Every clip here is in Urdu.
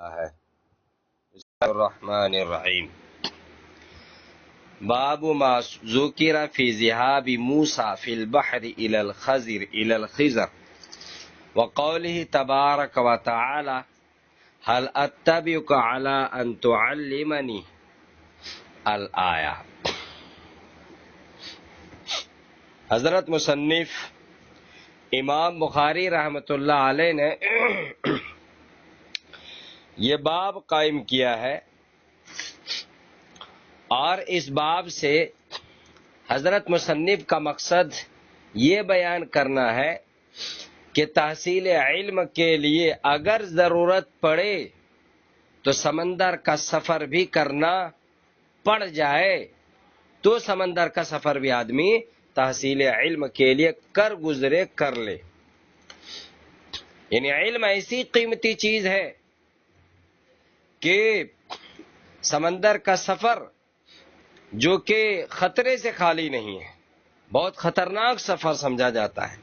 ہے بسم اللہ الرحمن الرحیم باب ما ذکر فی ذهاب موسیٰ فی البحر الى الخضر وقوله تبارک وتعالی هل اتبعک علی ان تعلمنی الآیہ۔ حضرت مصنف امام بخاری رحمۃ اللہ علیہ نے یہ باب قائم کیا ہے، اور اس باب سے حضرت مصنف کا مقصد یہ بیان کرنا ہے کہ تحصیل علم کے لیے اگر ضرورت پڑے تو سمندر کا سفر بھی کرنا پڑ جائے تو سمندر کا سفر بھی آدمی تحصیل علم کے لیے کر گزرے کر لے۔ یعنی علم ایسی قیمتی چیز ہے کہ سمندر کا سفر جو کہ خطرے سے خالی نہیں ہے، بہت خطرناک سفر سمجھا جاتا ہے،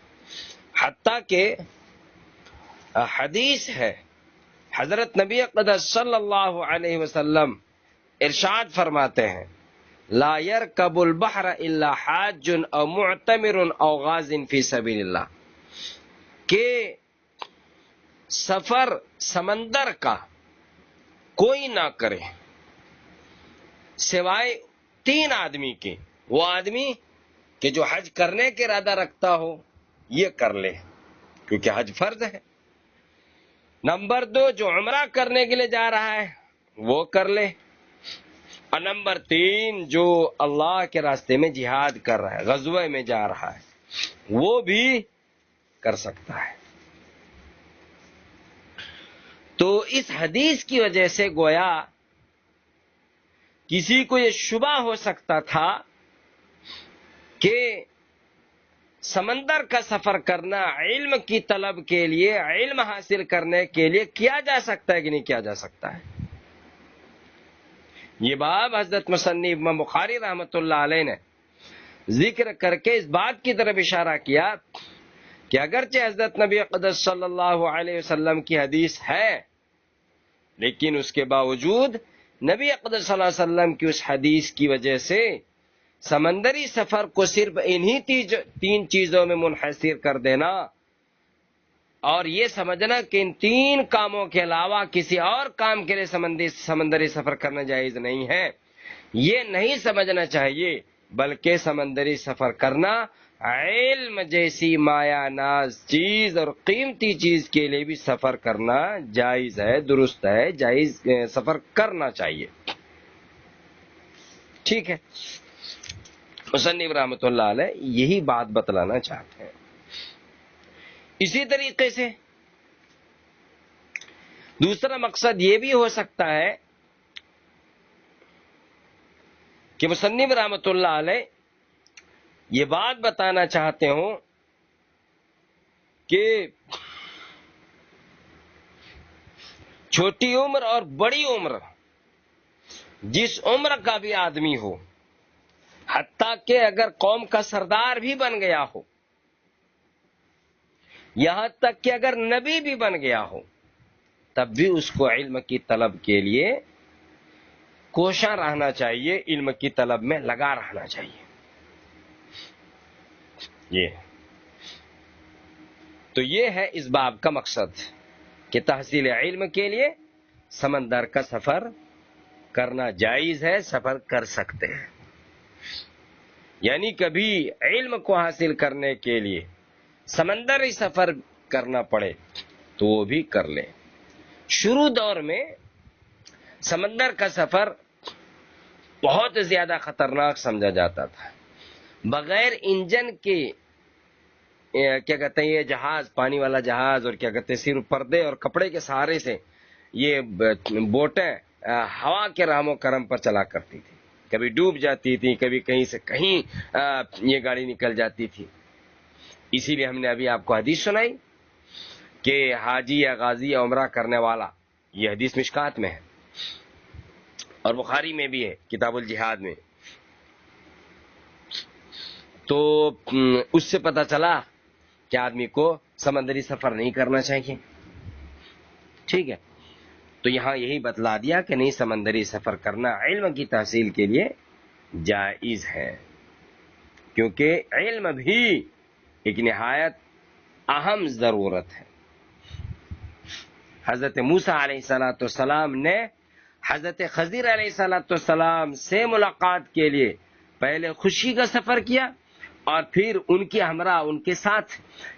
حتیٰ کہ حدیث ہے، حضرت نبی اقدس صلی اللہ علیہ وسلم ارشاد فرماتے ہیں لا يركب البحر الا حاج او معتمر او غاز فی سبیل اللہ، کہ سفر سمندر کا کوئی نہ کرے سوائے تین آدمی کے، وہ آدمی کہ جو حج کرنے کے ارادہ رکھتا ہو یہ کر لے کیونکہ حج فرض ہے، نمبر دو جو عمرہ کرنے کے لیے جا رہا ہے وہ کر لے، اور نمبر تین جو اللہ کے راستے میں جہاد کر رہا ہے، غزوہ میں جا رہا ہے، وہ بھی کر سکتا ہے۔ تو اس حدیث کی وجہ سے گویا کسی کو یہ شبہ ہو سکتا تھا کہ سمندر کا سفر کرنا علم کی طلب کے لیے، علم حاصل کرنے کے لیے کیا جا سکتا ہے کہ نہیں کیا جا سکتا ہے۔ یہ باب حضرت مصنف امام بخاری رحمۃ اللہ علیہ نے ذکر کر کے اس بات کی طرف اشارہ کیا کہ اگرچہ حضرت نبی اقدس صلی اللہ علیہ وسلم کی حدیث ہے، لیکن اس کے باوجود نبی اقدس صلی اللہ علیہ وسلم کی اس حدیث کی وجہ سے سمندری سفر کو صرف انہی تین چیزوں میں منحصر کر دینا اور یہ سمجھنا کہ ان تین کاموں کے علاوہ کسی اور کام کے لیے سمندری سفر کرنا جائز نہیں ہے، یہ نہیں سمجھنا چاہیے، بلکہ سمندری سفر کرنا علم جیسی مایا ناز چیز اور قیمتی چیز کے لیے بھی سفر کرنا جائز ہے، درست ہے، جائز سفر کرنا چاہیے۔ ٹھیک ہے، مصنف رحمۃ اللہ علیہ یہی بات بتلانا چاہتے ہیں۔ اسی طریقے سے دوسرا مقصد یہ بھی ہو سکتا ہے کہ مصنف رحمۃ اللہ علیہ یہ بات بتانا چاہتے ہوں کہ چھوٹی عمر اور بڑی عمر جس عمر کا بھی آدمی ہو، حتیٰ کہ اگر قوم کا سردار بھی بن گیا ہو، یہاں تک کہ اگر نبی بھی بن گیا ہو، تب بھی اس کو علم کی طلب کے لیے کوشاں رہنا چاہیے، علم کی طلب میں لگا رہنا چاہیے۔ تو یہ ہے اس باب کا مقصد کہ تحصیل علم کے لیے سمندر کا سفر کرنا جائز ہے، سفر کر سکتے ہیں، یعنی کبھی علم کو حاصل کرنے کے لیے سمندری سفر کرنا پڑے تو وہ بھی کر لیں۔ شروع دور میں سمندر کا سفر بہت زیادہ خطرناک سمجھا جاتا تھا، بغیر انجن کے کیا کہتے ہیں یہ جہاز، پانی والا جہاز، اور کیا کہتے ہیں صرف پردے اور کپڑے کے سہارے سے یہ بوٹیں ہوا کے رحم و کرم پر چلا کرتی تھی، کبھی ڈوب جاتی تھی، کبھی کہیں سے کہیں یہ گاڑی نکل جاتی تھی۔ اسی لیے ہم نے ابھی آپ کو حدیث سنائی کہ حاجی یا غازی یا عمرہ کرنے والا، یہ حدیث مشکات میں ہے اور بخاری میں بھی ہے کتاب الجہاد میں۔ تو اس سے پتہ چلا کہ آدمی کو سمندری سفر نہیں کرنا چاہیے۔ ٹھیک ہے، تو یہاں یہی بتلا دیا کہ نہیں، سمندری سفر کرنا علم کی تحصیل کے لیے جائز ہے، کیونکہ علم بھی ایک نہایت اہم ضرورت ہے۔ حضرت موسیٰ علیہ السلام نے حضرت خضر علیہ السلام سے ملاقات کے لیے پہلے خوشی کا سفر کیا، اور پھر ان کے ہمراہ، ان کے ساتھ،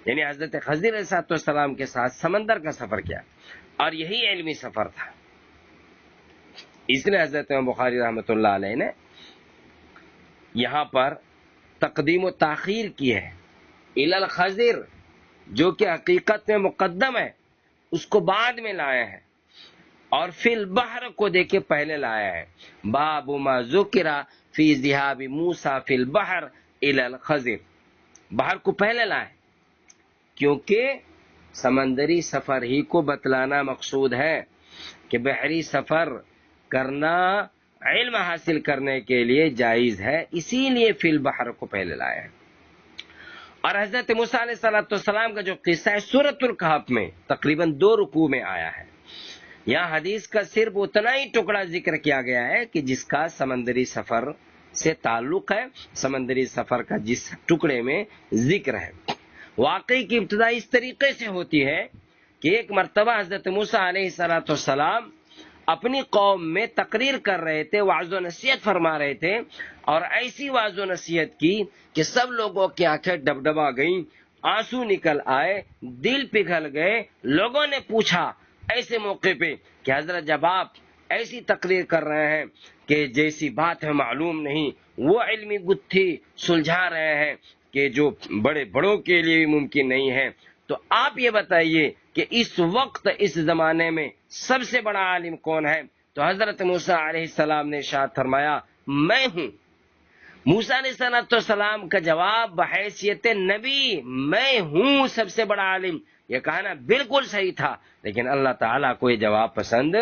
یعنی حضرت خضر علیہ السلام کے ساتھ سمندر کا سفر کیا، اور یہی علمی سفر تھا۔ اس لیے حضرت بخاری رحمۃ اللہ علیہ نے یہاں پر تقدیم و تاخیر کی ہے، الی الخضر، جو کہ حقیقت میں مقدم ہے، اس کو بعد میں لایا ہے، اور فی البحر کو دیکھ کے پہلے لایا ہے۔ باب ما ذکر فی ذہاب موسیٰ فی البحر الی الخضر، بحر کو پہلے لائے کیونکہ سمندری سفر ہی کو بتلانا مقصود ہے کہ بحری سفر کرنا علم حاصل کرنے کے لیے جائز ہے، اسی لیے فی البحر کو پہلے لایا ہے۔ اور حضرت موسیٰ علیہ السلام کا جو قصہ ہے سورۃ الکہف میں تقریباً 2 رکوع میں آیا ہے۔ یہاں حدیث کا صرف اتنا ہی ٹکڑا ذکر کیا گیا ہے کہ جس کا سمندری سفر سے تعلق ہے، سمندری سفر کا جس ٹکڑے میں ذکر ہے۔ واقعی کی ابتدا اس طریقے سے ہوتی ہے کہ ایک مرتبہ حضرت موسیٰ علیہ السلام اپنی قوم میں تقریر کر رہے تھے، وعظ و نصیحت فرما رہے تھے، اور ایسی وعظ و نصیحت کی کہ سب لوگوں کی آنکھیں ڈبڈبا گئیں، آنسو نکل آئے، دل پگھل گئے۔ لوگوں نے پوچھا ایسے موقع پہ کہ حضرت جب آپ ایسی تقریر کر رہے ہیں کہ جیسی بات ہے معلوم نہیں، وہ علمی گتھی سلجھا رہے ہیں کہ جو بڑوں کے لیے بھی ممکن نہیں ہے، تو آپ یہ بتائیے کہ اس وقت اس زمانے میں سب سے بڑا عالم کون ہے؟ تو حضرت موسیٰ علیہ السلام نے ارشاد فرمایا میں ہوں۔ موسیٰ علیہ السلام کا جواب بحیثیت نبی، میں ہوں سب سے بڑا عالم، یہ کہنا بالکل صحیح تھا، لیکن اللہ تعالیٰ کو یہ جواب پسند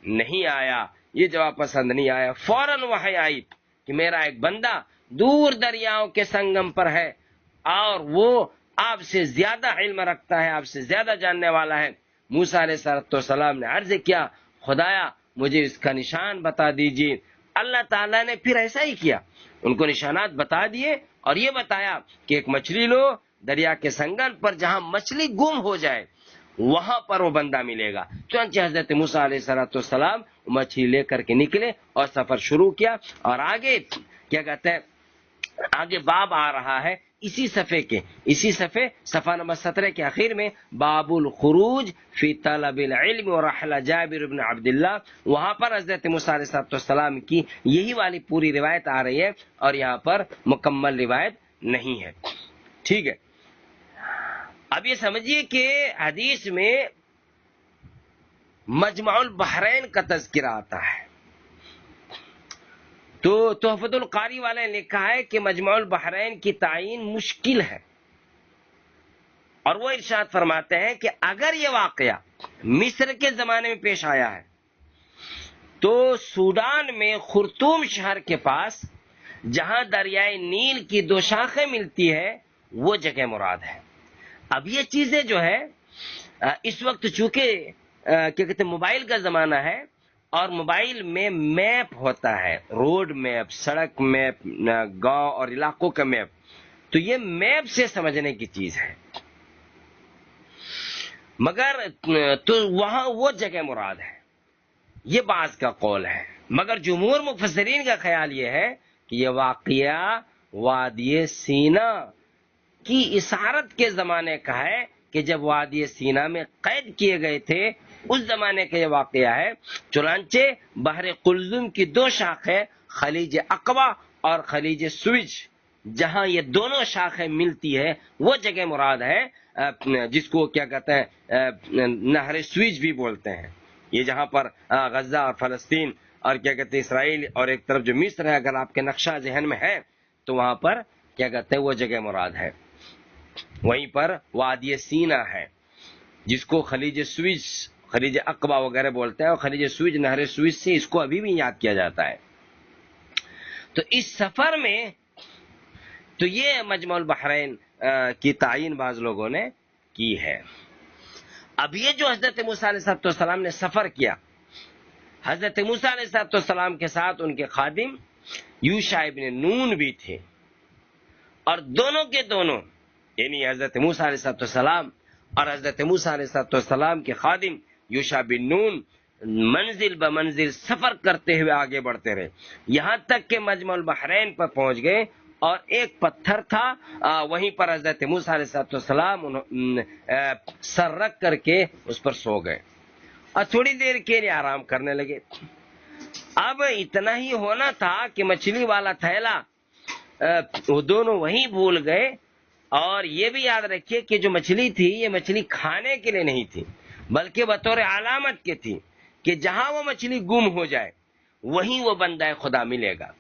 نہیں آیا، یہ جواب پسند نہیں آیا۔ فوراً وحی آئی کہ میرا ایک بندہ دور دریاؤں کے سنگم پر ہے، اور وہ آپ سے زیادہ علم رکھتا ہے، آپ سے زیادہ جاننے والا ہے۔ موسیٰ علیہ السلام نے عرض کیا خدایا مجھے اس کا نشان بتا دیجیے۔ اللہ تعالیٰ نے پھر ایسا ہی کیا، ان کو نشانات بتا دیے، اور یہ بتایا کہ ایک مچھلی لو، دریا کے سنگم پر جہاں مچھلی گم ہو جائے وہاں پر وہ بندہ ملے گا۔ چنانچہ حضرت موسیٰ علیہ السلام مچھلی لے کر کے نکلے اور سفر شروع کیا، اور آگے کیا کہتے ہیں، آگے باب آ رہا ہے اسی صفحے صفحہ نمبر 17 کے آخر میں، باب الخروج فی طلب العلم ورحل جابر بن عبداللہ، وہاں پر حضرت موسیٰ علیہ السلام کی یہی والی پوری روایت آ رہی ہے، اور یہاں پر مکمل روایت نہیں ہے۔ ٹھیک ہے، اب یہ سمجھیے کہ حدیث میں مجمع البحرین کا تذکرہ آتا ہے، تو تحفۃ القاری والے نے لکھا ہے کہ مجمع البحرین کی تعین مشکل ہے، اور وہ ارشاد فرماتے ہیں کہ اگر یہ واقعہ مصر کے زمانے میں پیش آیا ہے تو سوڈان میں خرطوم شہر کے پاس جہاں دریائے نیل کی 2 شاخیں ملتی ہے وہ جگہ مراد ہے۔ اب یہ چیزیں جو ہے اس وقت چونکہ کیا کہتے ہیں موبائل کا زمانہ ہے، اور موبائل میں میپ ہوتا ہے، روڈ میپ، سڑک میپ، گاؤں اور علاقوں کا میپ، تو یہ میپ سے سمجھنے کی چیز ہے، مگر تو وہاں وہ جگہ مراد ہے، یہ بعض کا قول ہے، مگر جمہور مفسرین کا خیال یہ ہے کہ یہ واقعہ وادی سینا کی اسارت کے زمانے کا ہے، کہ جب وادی سینا میں قید کیے گئے تھے اس زمانے کا یہ واقعہ ہے۔ چنانچہ بحر قلزم کی 2 شاخیں خلیج عقبہ اور خلیج سویج، جہاں یہ دونوں شاخیں ملتی ہے وہ جگہ مراد ہے، جس کو کیا کہتے ہیں نہر سویج بھی بولتے ہیں، یہ جہاں پر غزہ اور فلسطین اور کیا کہتے ہیں اسرائیل، اور ایک طرف جو مصر ہے اگر آپ کے نقشہ ذہن میں ہے تو وہاں پر کیا کہتے ہیں وہ جگہ مراد ہے۔ وہیں پر وادی سینا ہے جس کو خلیج سویج، خلیج عقبہ وغیرہ بولتے ہیں، اور خلیج سویج، نہر سویج سے اس کو ابھی بھی یاد کیا جاتا ہے۔ تو اس سفر میں تو یہ مجمع البحرین کی تعین بعض لوگوں نے کی ہے۔ اب یہ جو حضرت موسیٰ علیہ السلام نے سفر کیا حضرت موسیٰ علیہ السلام کے ساتھ ان کے خادم یوشع ابن نون بھی تھے، اور دونوں کے دونوں یعنی حضرت موسیٰ علیہ السلام اور حضرت موسیٰ علیہ السلام کے خادم یوشع بن نون منزل بمنزل سفر کرتے ہوئے آگے بڑھتے رہے، یہاں تک کہ مجمع البحرین پر پہنچ گئے، اور ایک پتھر تھا وہیں پر حضرت موسیٰ علیہ السلام سر رکھ کر کے اس پر سو گئے اور تھوڑی دیر کے لیے آرام کرنے لگے۔ اب اتنا ہی ہونا تھا کہ مچھلی والا تھیلا وہ دونوں وہیں بھول گئے، اور یہ بھی یاد رکھیے کہ جو مچھلی تھی یہ مچھلی کھانے کے لیے نہیں تھی، بلکہ بطور علامت کے تھی کہ جہاں وہ مچھلی گم ہو جائے وہیں وہ بندہ خدا ملے گا۔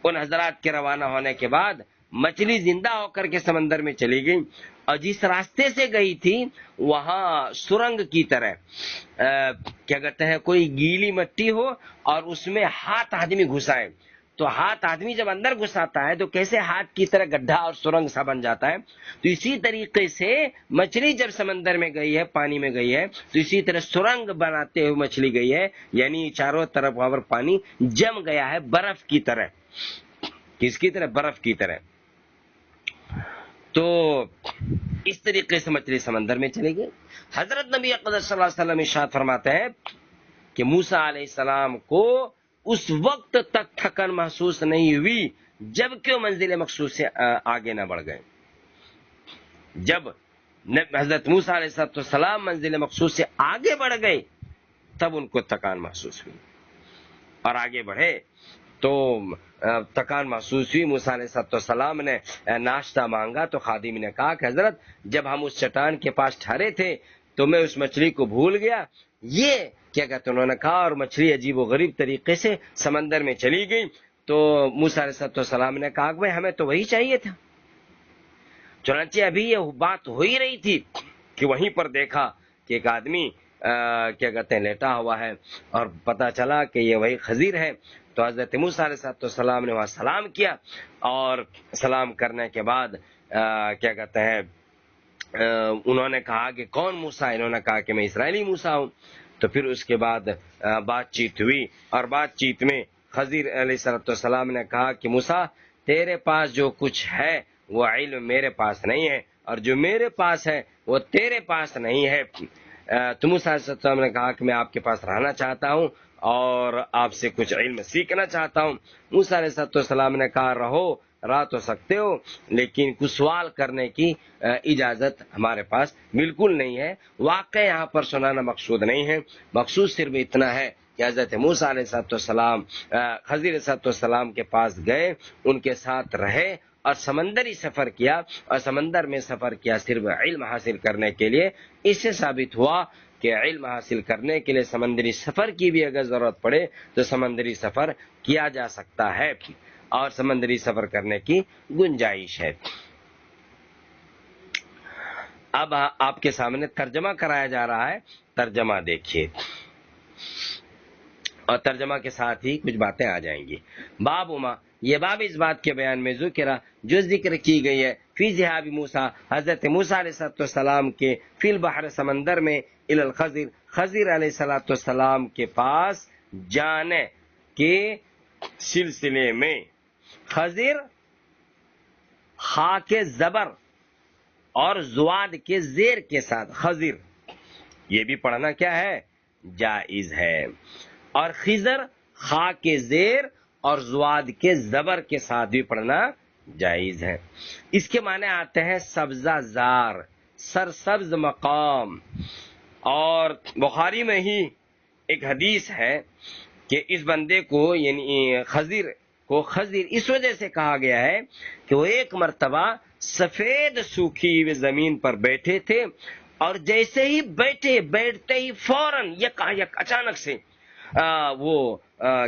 ان حضرات کے روانہ ہونے کے بعد مچھلی زندہ ہو کر کے سمندر میں چلی گئی، اور جس راستے سے گئی تھی وہاں سرنگ کی طرح کیا کہتے ہیں کوئی گیلی مٹی ہو اور اس میں ہاتھ آدمی گھسائے، تو ہاتھ آدمی جب اندر گھساتا ہے تو کیسے ہاتھ کی طرح گڈھا اور سرنگ سا بن جاتا ہے، تو اسی طریقے سے مچھلی جب سمندر میں گئی ہے، پانی میں گئی ہے، تو اسی طرح سرنگ بناتے ہوئے مچھلی گئی ہے، یعنی چاروں طرف وہاں پر پانی جم گیا ہے برف کی طرح۔ کس کی طرح؟ برف کی طرح۔ تو اس طریقے سے مچھلی سمندر میں چلی گئی۔ حضرت نبی اقدس صلی اللہ علیہ وسلم ارشاد فرماتے ہیں کہ موسیٰ علیہ السلام کو اس وقت تک تھکن محسوس نہیں ہوئی جب کہ وہ منزل مقصود سے آگے نہ بڑھ گئے۔ جب حضرت موسیٰ علیہ السلام منزل مقصود سے آگے بڑھ گئے تب ان کو تھکان محسوس ہوئی، اور آگے بڑھے تو تھکان محسوس ہوئی۔ موسیٰ علیہ السلام نے ناشتہ مانگا تو خادم نے کہا کہ حضرت جب ہم اس چٹان کے پاس ٹھہرے تھے تو میں اس مچھلی کو بھول گیا، یہ کیا کہتے انہوں نے کہا، اور مچھلی عجیب و غریب طریقے سے سمندر میں چلی گئی۔ تو موسیٰ علیہ السلام نے کہا کہ بھائی ہمیں تو وہی چاہیے تھا۔ چنانچہ ابھی یہ بات ہو ہی رہی تھی کہ وہیں پر دیکھا کہ ایک آدمی کیا کہتے ہیں لیٹا ہوا ہے، اور پتا چلا کہ یہ وہی خضر ہے۔ تو حضرت موسیٰ علیہ السلام نے وہاں سلام کیا، اور سلام کرنے کے بعد کیا کہتے ہیں انہوں نے کہا کہ کون موسیٰ؟ انہوں نے کہا کہ میں اسرائیلی موسیٰ ہوں۔ تو پھر اس کے بعد بات چیت ہوئی، اور بات چیت میں خضر علیہ السلام نے کہا کہ موسیٰ تیرے پاس جو کچھ ہے وہ علم میرے پاس نہیں ہے، اور جو میرے پاس ہے وہ تیرے پاس نہیں ہے۔ تو موسیٰ علیہ السلام نے کہا کہ میں آپ کے پاس رہنا چاہتا ہوں اور آپ سے کچھ علم سیکھنا چاہتا ہوں۔ موسیٰ علیہ السلام نے کہا رہو، رہ تو سکتے ہو، لیکن کچھ سوال کرنے کی اجازت ہمارے پاس بالکل نہیں ہے۔ واقعہ یہاں پر سنانا مقصود نہیں ہے، مقصود صرف اتنا ہے کہ حضرت موسیٰ علیہ السلام خضر علیہ السلام کے پاس گئے، ان کے ساتھ رہے اور سمندری سفر کیا، اور سمندر میں سفر کیا صرف علم حاصل کرنے کے لیے۔ اس سے ثابت ہوا کہ علم حاصل کرنے کے لیے سمندری سفر کی بھی اگر ضرورت پڑے تو سمندری سفر کیا جا سکتا ہے، اور سمندری سفر کرنے کی گنجائش ہے۔ اب آپ کے سامنے ترجمہ کرایا جا رہا ہے، ترجمہ دیکھیے، اور ترجمہ کے ساتھ ہی کچھ باتیں آ جائیں گی۔ باب ما، یہ باب اس بات کے بیان میں ذکر جو ذکر کی گئی ہے فی ذہاب موسیٰ، حضرت موسیٰ علیہ السلام کے فی البحر سمندر میں، الی الخضر، خضر علیہ السلام کے پاس جانے کے سلسلے میں۔ خضر خا کے زبر اور زواد کے زیر کے ساتھ خضر، یہ بھی پڑھنا کیا ہے؟ جائز ہے۔ اور خضر خا کے زیر اور زواد کے زبر کے ساتھ بھی پڑھنا جائز ہے۔ اس کے معنی آتے ہیں سبزہ زار، سرسبز مقام۔ اور بخاری میں ہی ایک حدیث ہے کہ اس بندے کو یعنی خضر کو خضر اس وجہ سے کہا گیا ہے کہ وہ ایک مرتبہ سفید سوکھی ہوئی زمین پر بیٹھے تھے، اور جیسے ہی بیٹھتے ہی فوراً یک اچانک سے وہ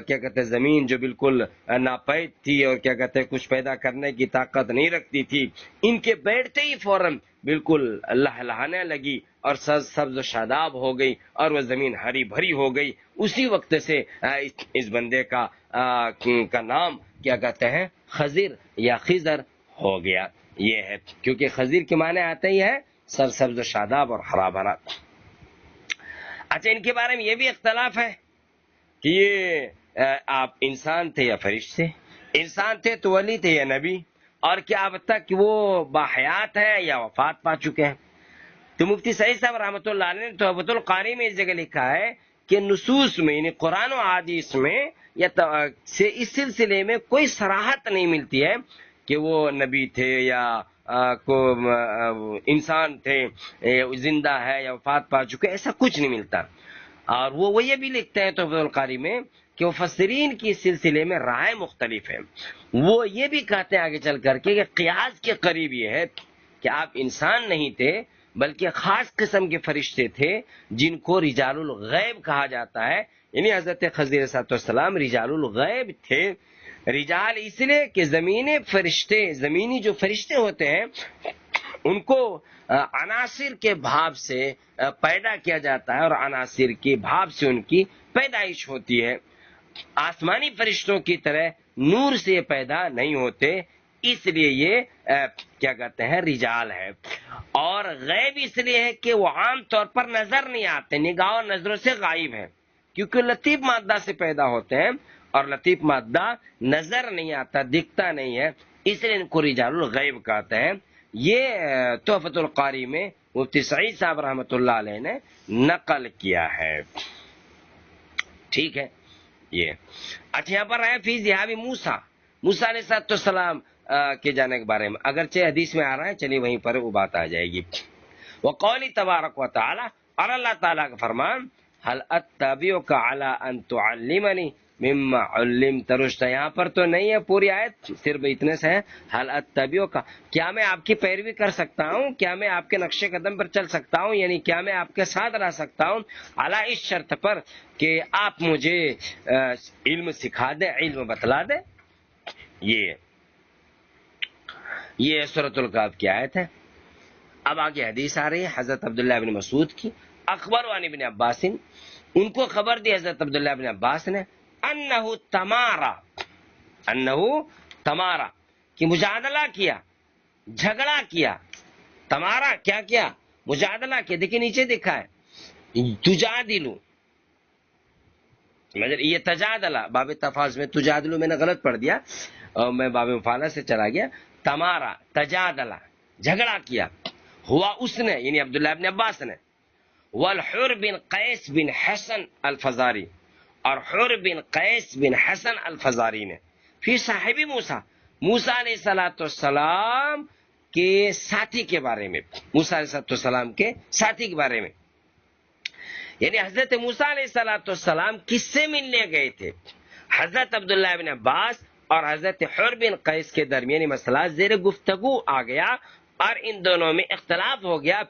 کیا کہتے زمین جو بالکل ناپید تھی اور کیا کہتے کچھ پیدا کرنے کی طاقت نہیں رکھتی تھی، ان کے بیٹھتے ہی فوراً بالکل لہلہانے لگی اور سبز و شاداب ہو گئی، اور وہ زمین ہری بھری ہو گئی۔ اسی وقت سے اس بندے کا نام کیا کہتے ہیں خضر یا خضر ہو گیا۔ یہ ہے کیونکہ خضر کے معنی آتے ہی ہے سرسبز و شاداب اور ہرا بھرا۔ اچھا، ان کے بارے میں یہ بھی اختلاف ہے کہ یہ آپ انسان تھے یا فرشتے، انسان تھے تو ولی تھے یا نبی، اور کیا اب تک وہ باحیات ہے یا وفات پا چکے ہیں؟ تو مفتی سعید صاحب رحمۃ اللہ علیہ نے تحفۃ القاری میں اس جگہ لکھا ہے کہ نصوص میں یعنی قرآن و حدیث میں یا اس سلسلے میں کوئی صراحت نہیں ملتی ہے کہ وہ نبی تھے یا کو انسان تھے، زندہ ہے یا وفات پا چکے، ایسا کچھ نہیں ملتا۔ اور وہ یہ بھی لکھتے ہیں تحفۃ القاری میں کہ مفسرین کی سلسلے میں رائے مختلف ہے۔ وہ یہ بھی کہتے ہیں آگے چل کر کہ قیاس کے قریب یہ ہے کہ آپ انسان نہیں تھے بلکہ خاص قسم کے فرشتے تھے جن کو رجال الغیب کہا جاتا ہے، یعنی حضرت خضر علیہ السلام رجال الغیب تھے۔ رجال اس لیے کہ زمینی جو فرشتے ہوتے ہیں ان کو عناصر کے بھاپ سے پیدا کیا جاتا ہے اور عناصر کے بھاپ سے ان کی پیدائش ہوتی ہے۔ آسمانی فرشتوں کی طرح نور سے پیدا نہیں ہوتے، اس لیے یہ کیا کہتے ہیں رجال ہے۔ اور غیب اس لیے ہے کہ وہ عام طور پر نظر نہیں آتے، نگاہ اور نظروں سے غائب ہیں، کیونکہ لطیف مادہ سے پیدا ہوتے ہیں اور لطیف مادہ نظر نہیں آتا، دکھتا نہیں ہے، اس لیے ان کو رجال الغیب کہتے ہیں۔ یہ تحفۃ القاری میں مفتی سعید صاحب رحمۃ اللہ علیہ نے نقل کیا ہے۔ ٹھیک ہے یہ اچھا، یہاں پر ہے فی ذہاب موسیٰ علیہ السلام کے جانے کے بارے میں، اگرچہ حدیث میں آ رہا ہے، چلیے وہیں پر وہ بات آ جائے گی۔ وقول تبارک و تعالی، اور اللہ تعالیٰ کا فرمان، هل اتبعک علی ان تعلمنی مما علمت رشدا، یہاں پر تو نہیں ہے پوری آیت، صرف اتنے سے ہے هل اتبعک، کیا میں آپ کی پیروی کر سکتا ہوں، کیا میں آپ کے نقش قدم پر چل سکتا ہوں، یعنی کیا میں آپ کے ساتھ رہ سکتا ہوں، علی اس شرط پر کہ آپ مجھے علم سکھا دیں، علم بتلا دیں۔ یہ سورۃ الکہف کی آیت ہے۔ اب آگے حدیث آ رہی ہے حضرت عبداللہ بن مسعود کی، اخبر عن ابن عباس، ان کو خبر دی حضرت عبداللہ بن عباس نے، انہو تمارا کہ مجادلہ کیا، جھگڑا کیا، تمارا کیا کیا، مجادلہ کیا، دیکھیں نیچے دکھا ہے تجادلو، مگر یہ تجادلہ باب تفاض میں تجادلو میں نے غلط پڑھ دیا اور میں باب مفعلہ سے چلا گیا، تمارا تجادلہ جھگڑا کیا، ہوا اس نے یعنی عبداللہ بن عباس نے، والحر بن قیس بن حسن الفزاری، اور حر بن قیس بن حسن الفزاری نے، پھر صاحب موسیٰ علیہ السلام کے ساتھی کے بارے میں، موسیٰ علیہ السلام کے ساتھی کے بارے میں، یعنی حضرت موسیٰ علیہ السلام کس سے ملنے گئے تھے؟ حضرت عبداللہ بن عباس اور حضرت حر بن قیس کے درمیانی مسئلہ زیر گفتگو آ گیا اور ان دونوں میں اختلاف ہو گیا۔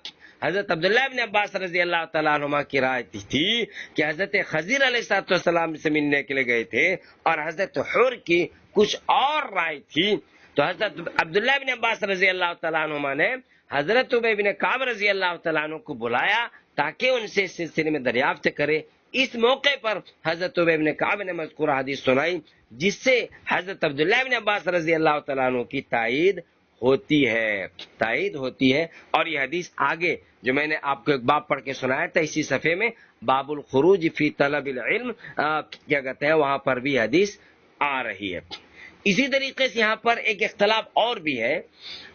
حضرت عبداللہ بن عباس رضی اللہ تعالیٰ عنہما کی رائے تھی کہ حضرت خضر علیہ السلام سے ملنے کے لیے گئے تھے، اور حضرت حر کی کچھ اور رائے تھی۔ تو حضرت عبداللہ بن عباس رضی اللہ تعالیٰ عنہما نے حضرت ابی بن کعب رضی اللہ تعالیٰ عنہ کو بلایا تاکہ ان سے اس سلسلے میں دریافت کرے۔ اس موقع پر حضرت ابی بن کعب نے مذکورہ حدیث سنائی جس سے حضرت عبداللہ بن عباس رضی اللہ تعالیٰ عنہ کی تائید ہوتی ہے۔ اور یہ حدیث آگے جو میں نے آپ کو ایک باب پڑھ کے سنایا تھا اسی صفحے میں، باب الخروج فی طلب العلم، کیا کہتے ہیں وہاں پر بھی حدیث آ رہی ہے۔ اسی طریقے سے یہاں پر ایک اختلاف اور بھی ہے،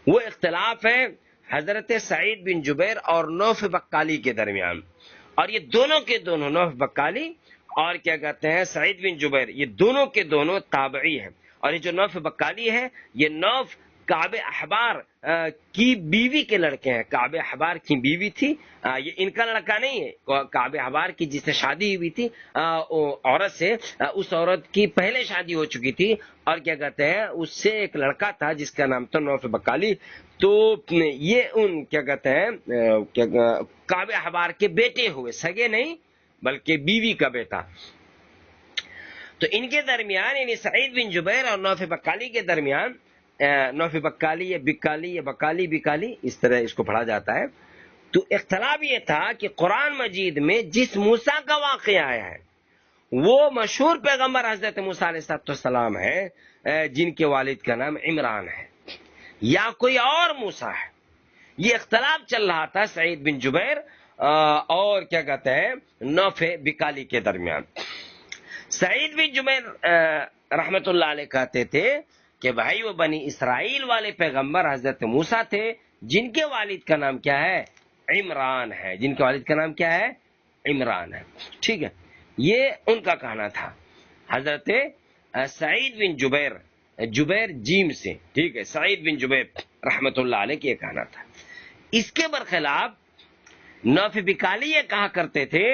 وہ اختلاف ہے حضرت سعید بن جبیر اور نوف بقالی کے درمیان، اور یہ دونوں کے دونوں نوف بقالی اور کیا کہتے ہیں سعید بن جبیر، یہ دونوں کے دونوں تابعی ہیں، اور یہ جو نوف بقالی ہے یہ نوف کعب احبار کی بیوی کے لڑکے ہیں، کعب احبار کی بیوی تھی، یہ ان کا لڑکا نہیں ہے، کعب احبار کی جس سے شادی ہوئی تھی عورت سے، اس عورت کی پہلے شادی ہو چکی تھی، اور کیا کہتے ہیں اس سے ایک لڑکا تھا جس کا نام تھا نوف بقالی۔ تو یہ ان کیا کہتے ہیں کعب احبار کے بیٹے ہوئے، سگے نہیں بلکہ بیوی کا بیٹا۔ تو ان کے درمیان یعنی سعید بن جبیر اور نوف بقالی کے درمیان، نوف بقالی یا بکالی یا بکالی بکالی اس طرح اس کو پڑھا جاتا ہے، تو اختلاف یہ تھا کہ قرآن مجید میں جس موسیٰ کا واقعہ آیا ہے وہ مشہور پیغمبر حضرت موسیٰ علیہ السلام ہے جن کے والد کا نام عمران ہے، یا کوئی اور موسیٰ ہے۔ یہ اختلاف چل رہا تھا سعید بن جبیر اور کیا کہتے ہیں نوف بکالی کے درمیان۔ سعید بن جبیر رحمت اللہ علیہ کہتے تھے کہ بھائی وہ بنی اسرائیل والے پیغمبر حضرت موسیٰ تھے جن کے والد کا نام کیا ہے؟ عمران ہے. جن کے والد کا نام کیا ہے؟ عمران ہے. ٹھیک ہے، یہ ان کا کہنا تھا. حضرت سعید بن جبیر، جبیر جیم سے، ٹھیک ہے، سعید بن جبیر رحمت اللہ علیہ کا یہ کہنا تھا. اس کے برخلاف نوف بکالی یہ کہا کرتے تھے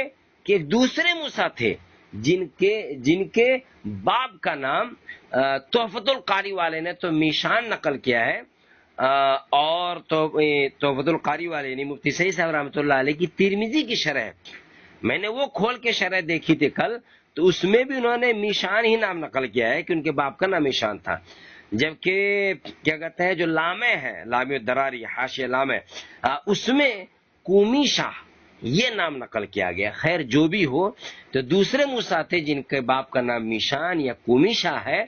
کہ ایک دوسرے موسیٰ تھے جن کے باپ کا نام تحفۃ القاری والے نے تو میشان نقل کیا ہے، اور تحفۃ القاری والے نے مفتی سعید صاحب رحمۃ اللہ علیہ کی ترمذی کی شرح، میں نے وہ کھول کے شرح دیکھی تھی کل، تو اس میں بھی انہوں نے میشان ہی نام نقل کیا ہے کہ ان کے باپ کا نام میشان تھا. جبکہ کیا کہتے ہیں جو لامع ہے، لامع الدراری حاشیہ لامع، اس میں کومی شاہ یہ نام نقل کیا گیا. خیر جو بھی ہو، تو دوسرے موسیٰ تھے جن کے باپ کا نام میشان یا کومی شاہ ہے،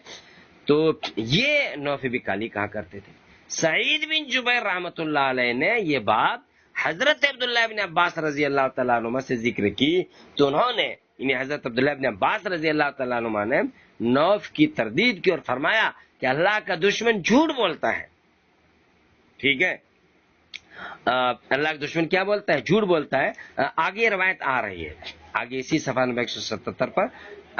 تو یہ نوف بکالی کہا کرتے تھے. سعید بن جبیر رحمت اللہ علیہ نے یہ بات حضرت عبداللہ بن عباس رضی اللہ تعالیٰ عنہ سے ذکر کی، تو انہوں نے یعنی حضرت عبداللہ بن عباس رضی اللہ تعالیٰ عنہ نے نوف کی تردید کی اور فرمایا کہ اللہ کا دشمن جھوٹ بولتا ہے. ٹھیک ہے، اللہ کا دشمن کیا بولتا ہے؟ جھوٹ بولتا ہے. آگے روایت آ رہی ہے، آگے اسی صفحہ نمبر 177 پر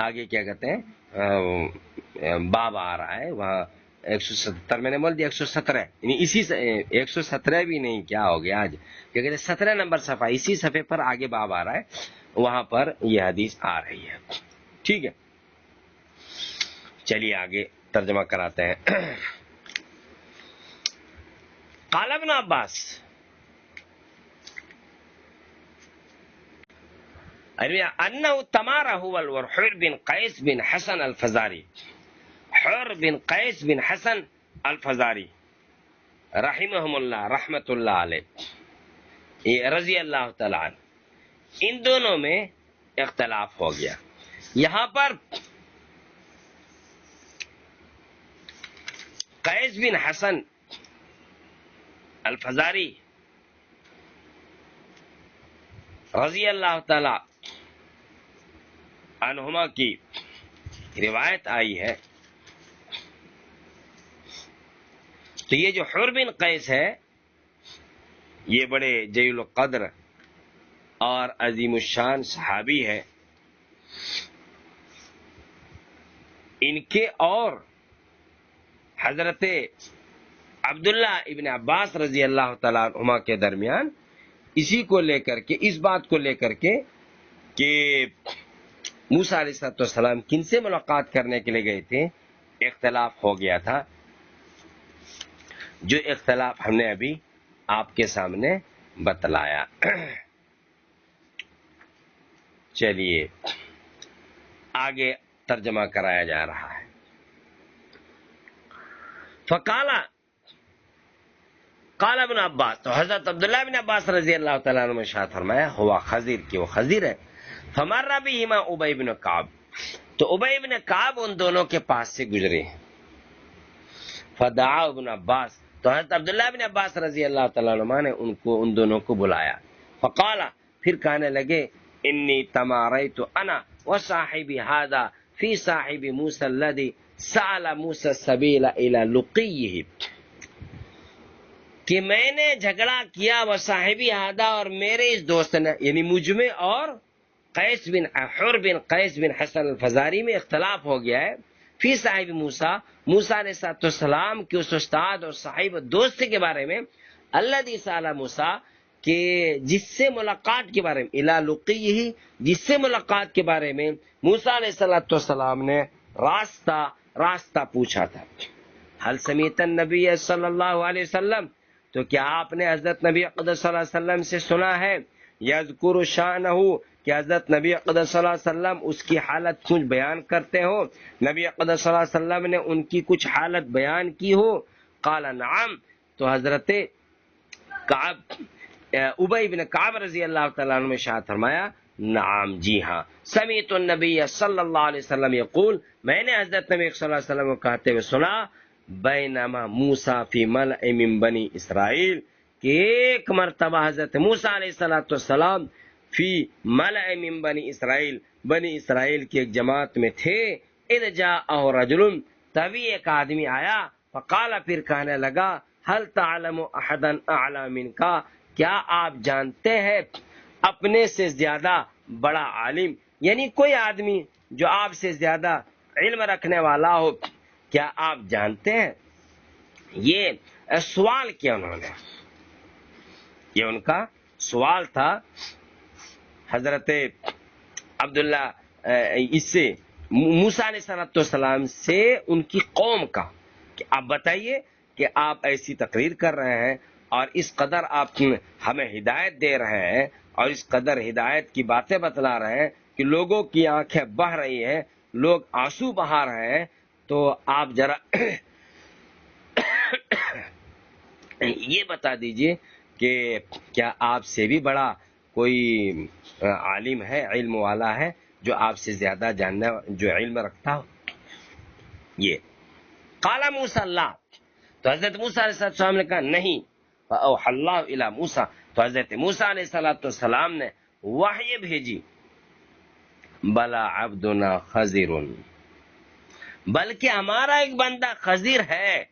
آگے کیا کہتے ہیں باب آ رہا ہے، وہاں 177 میں نے بول دیا 117، یعنی اسی 117 بھی نہیں، کیا ہو گیا آج، کیا کہتے ہیں 17 نمبر صفحہ، اسی صفحے پر آگے باب آ رہا ہے، وہاں پر یہ حدیث آ رہی ہے. ٹھیک ہے، چلیے آگے ترجمہ کراتے ہیں. قال ابن عباس انه تمارا هو الحر بن قیس بن حسن الفزاری، حر بن قیس بن حسن الفزاری رحمہم اللہ رحمت اللہ علیہ رضی اللہ تعالی عنہ، ان دونوں میں اختلاف ہو گیا. یہاں پر قیس بن حسن الفزاری رضی اللہ تعالی عنہما کی روایت آئی ہے. تو یہ جو حر بن قیس ہے یہ بڑے جلیل القدر اور عظیم الشان صحابی ہے. ان کے اور حضرت عبداللہ ابن عباس رضی اللہ تعالیٰ عنہما کے درمیان اسی کو لے کر کے، اس بات کو لے کر کے کہ موسیٰ علیہ السلام کن سے ملاقات کرنے کے لیے گئے تھے، اختلاف ہو گیا تھا، جو اختلاف ہم نے ابھی آپ کے سامنے بتلایا. چلیے آگے ترجمہ کرایا جا رہا ہے. فقالا قال ابن عباس، تو حضرت عبداللہ بن عباس رضی اللہ تعالیٰ عنہ نے ارشاد فرمایا ہوا خضر، کہ وہ خضر ہے. فمر بہما ابی بن کعب، تو ابی بن کعب ان دونوں کے پاس سے گزرے. فدعا ابن عباس، تو حضرت عبداللہ بن عباس رضی اللہ تعالیٰ عنہ نے ان دونوں کو بلایا. فقالا، پھر کہنے لگے انی تماریت انا وصاحبی ھذا فی صاحب موسیٰ الذی سأل موسیٰ السبیل الی لقیہ، کہ میں نے جھگڑا کیا وہ صاحبی ھذا اور میرے اس دوست نے، یعنی مجھ میں اور قیس بن حر بن قیس بن حسن الفزاری میں اختلاف ہو گیا ہے. فی صاحب موسیٰ، موسیٰ علیہ السلام کے اس استاد اور صاحب دوست کے بارے میں، الذی سأل موسیٰ، کہ جس سے ملاقات کے بارے میں، الی لقیہ، جس سے ملاقات کے بارے میں موسیٰ علیہ السلام نے راستہ پوچھا تھا. حل سمیت النبی صلی اللہ علیہ وسلم، تو کیا آپ نے حضرت نبی اقدس صلی اللہ علیہ وسلم سے سنا ہے، یذکر شانہ، کہ حضرت نبی اقدس صلی اللہ علیہ وسلم اس کی حالت کچھ بیان کرتے ہو، نبی اقدس صلی اللہ علیہ وسلم نے ان کی کچھ حالت بیان کی ہو. قال نعم، تو حضرت ابی بن کعب رضی اللہ تعالیٰ عنہ نے ارشاد فرمایا نعم، جی ہاں. سمیت النبی صلی اللہ علیہ وسلم یقول، میں نے حضرت نبی صلی اللہ علیہ وسلم کو کہتے ہوئے سنا، بینما موسیٰ فی ملأ من بنی اسرائیل، کہ ایک مرتبہ حضرت موسیٰ علیہ السلام فی ملأ من بنی اسرائیل، بنی اسرائیل کی ایک جماعت میں تھے، اذ جاءہ رجل، تبھی ایک آدمی آیا، فقال، پھر کہنے لگا، هل تعلم احدا اعلی منک، کیا آپ جانتے ہیں اپنے سے زیادہ بڑا عالم، یعنی کوئی آدمی جو آپ سے زیادہ علم رکھنے والا ہو، کیا آپ جانتے ہیں؟ یہ سوال کیا انہوں نے، یہ ان کا سوال تھا حضرت عبداللہ اس سے موسیٰ علیہ السلام سے ان کی قوم کا، کہ آپ بتائیے کہ آپ ایسی تقریر کر رہے ہیں اور اس قدر آپ ہمیں ہدایت دے رہے ہیں اور اس قدر ہدایت کی باتیں بتلا رہے ہیں کہ لوگوں کی آنکھیں بہہ رہی ہیں، لوگ آنسو بہا رہے ہیں، تو آپ ذرا یہ بتا دیجئے کہ کیا آپ سے بھی بڑا کوئی عالم ہے، علم والا ہے، جو آپ سے زیادہ جاننا، جو علم رکھتا ہو؟ یہ قال موسیٰ اللہ، تو حضرت موسیٰ علیہ السلام نے کہا نہیں، فأوحى اللہ الی موسیٰ، تو حضرت موسیٰ علیہ السلام نے وحی بھیجی، بلا عبدنا خضر، بلکہ ہمارا ایک بندہ خضر ہے،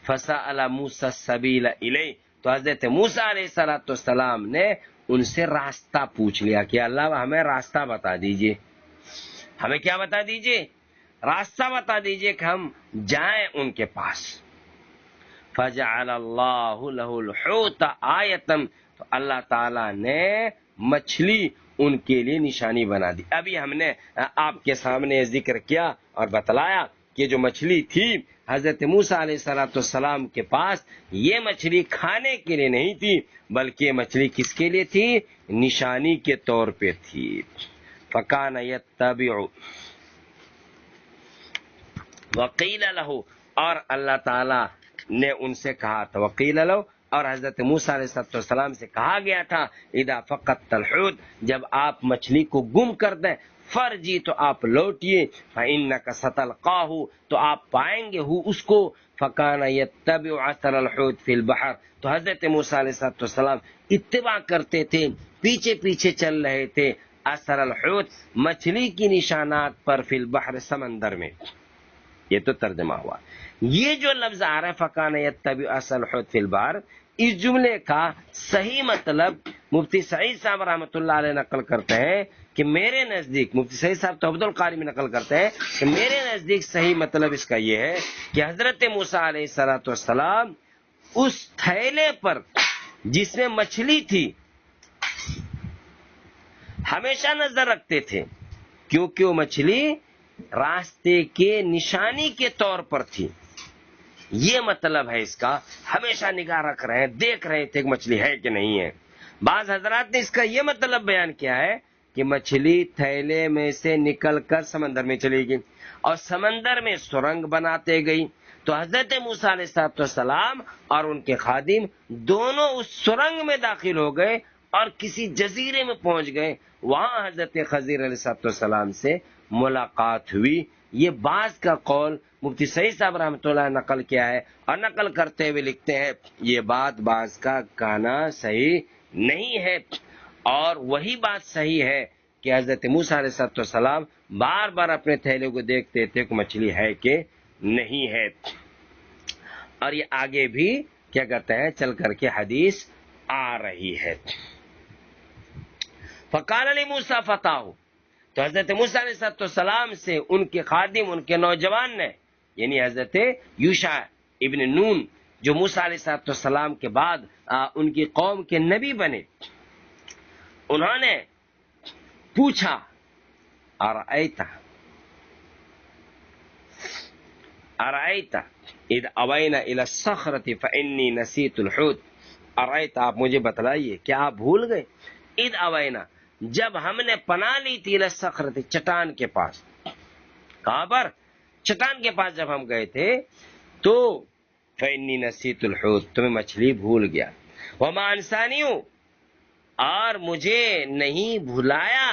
فسأل موسیٰ السبیل الیہ، تو حضرت موسیٰ علیہ السلام نے ان سے راستہ پوچھ لیا کہ اللہ ہمیں راستہ بتا دیجئے، ہمیں کیا بتا دیجئے؟ راستہ بتا دیجئے کہ ہم جائیں ان کے پاس۔ فجعل اللہ لہ الحوت آیۃ، تو اللہ تعالیٰ نے مچھلی ان کے لیے نشانی بنا دی۔ ابھی ہم نے آپ کے سامنے ذکر کیا اور بتلایا کہ جو مچھلی تھی حضرت موسیٰ علیہ السلام کے پاس، یہ مچھلی کھانے کے لیے نہیں تھی، بلکہ یہ مچھلی کس کے لیے تھی؟ نشانی کے طور پہ تھی۔ فکان یتبع، وقیل لہ، اور اللہ تعالیٰ نے ان سے کہا تھا، وقیل لہ، اور حضرت موسیٰ علیہ السلام سے کہا گیا تھا، اذا فقدت الحوت، جب آپ مچھلی کو گم کر دیں، فرجی، تو آپ لوٹیے، فإنک ستلقاہ، تو آپ پائیں گے اس کو، فکان یتبع اثر الحوت فی البحر، تو حضرت موسیٰ علیہ السلام اتباع کرتے تھے، پیچھے پیچھے چل رہے تھے، اثر الحوت، مچھلی کی نشانات پر، فی البحر، سمندر میں۔ یہ تو ترجمہ ہوا۔ یہ جو لفظ آ رہا ہے فکان یتبع اثر الحوت فی البحر، اس جملے کا صحیح مطلب مفتی سعید صاحب رحمۃ اللہ علیہ نقل کرتے ہیں کہ میرے نزدیک، مفتی سعید صاحب توحید القاری میں نقل کرتے ہیں کہ میرے نزدیک صحیح مطلب اس کا یہ ہے کہ حضرت موسیٰ علیہ السلام اس تھیلے پر جس میں مچھلی تھی ہمیشہ نظر رکھتے تھے، کیونکہ وہ مچھلی راستے کے نشانی کے طور پر تھی۔ یہ مطلب ہے اس کا، ہمیشہ نگاہ رکھ رہے ہیں، دیکھ رہے تھے کہ مچھلی ہے کہ نہیں ہے۔ بعض حضرات نے اس کا یہ مطلب بیان کیا ہے کہ مچھلی تھیلے میں سے نکل کر سمندر میں چلی گئی اور سمندر میں سرنگ بناتے گئی، تو حضرت موسیٰ علیہ السلام اور ان کے خادم دونوں اس سرنگ میں داخل ہو گئے اور کسی جزیرے میں پہنچ گئے، وہاں حضرت خضر علیہ السلام سے ملاقات ہوئی۔ یہ بعض کا قول مفتی سعید صاحب رحمۃ اللہ نے نقل کیا ہے، اور نقل کرتے ہوئے لکھتے ہیں یہ بات بعض کا کہنا صحیح نہیں ہے، اور وہی بات صحیح ہے کہ حضرت موسیٰ علیہ السلام بار بار اپنے تھیلے کو دیکھتے تھے کہ مچھلی ہے کہ نہیں ہے۔ اور یہ آگے بھی کیا کہتے ہیں چل کر کے حدیث آ رہی ہے۔ فقال لموسیٰ فتاہ، تو حضرت موسیٰ علیہ السلام سے ان کے خادم، ان کے نوجوان نے، یعنی حضرت یوشع ابن نون جو موسیٰ علیہ السلام کے بعد ان کی قوم کے نبی بنے، انہوں نے پوچھا، ارأیت اذ اوینا الی الصخرۃ فانی نسیت الحوت، ارأیت، آپ مجھے بتلائیے کیا آپ بھول گئے؟ اذ اوینا، جب ہم نے پناہ لی تھی الی الصخرۃ، چٹان کے پاس، کہاں پر؟ چٹان کے پاس جب ہم گئے تھے تو فانی نسیت الحوت، تمہیں مچھلی بھول گیا، وما انسانی، اور مجھے نہیں بھلایا،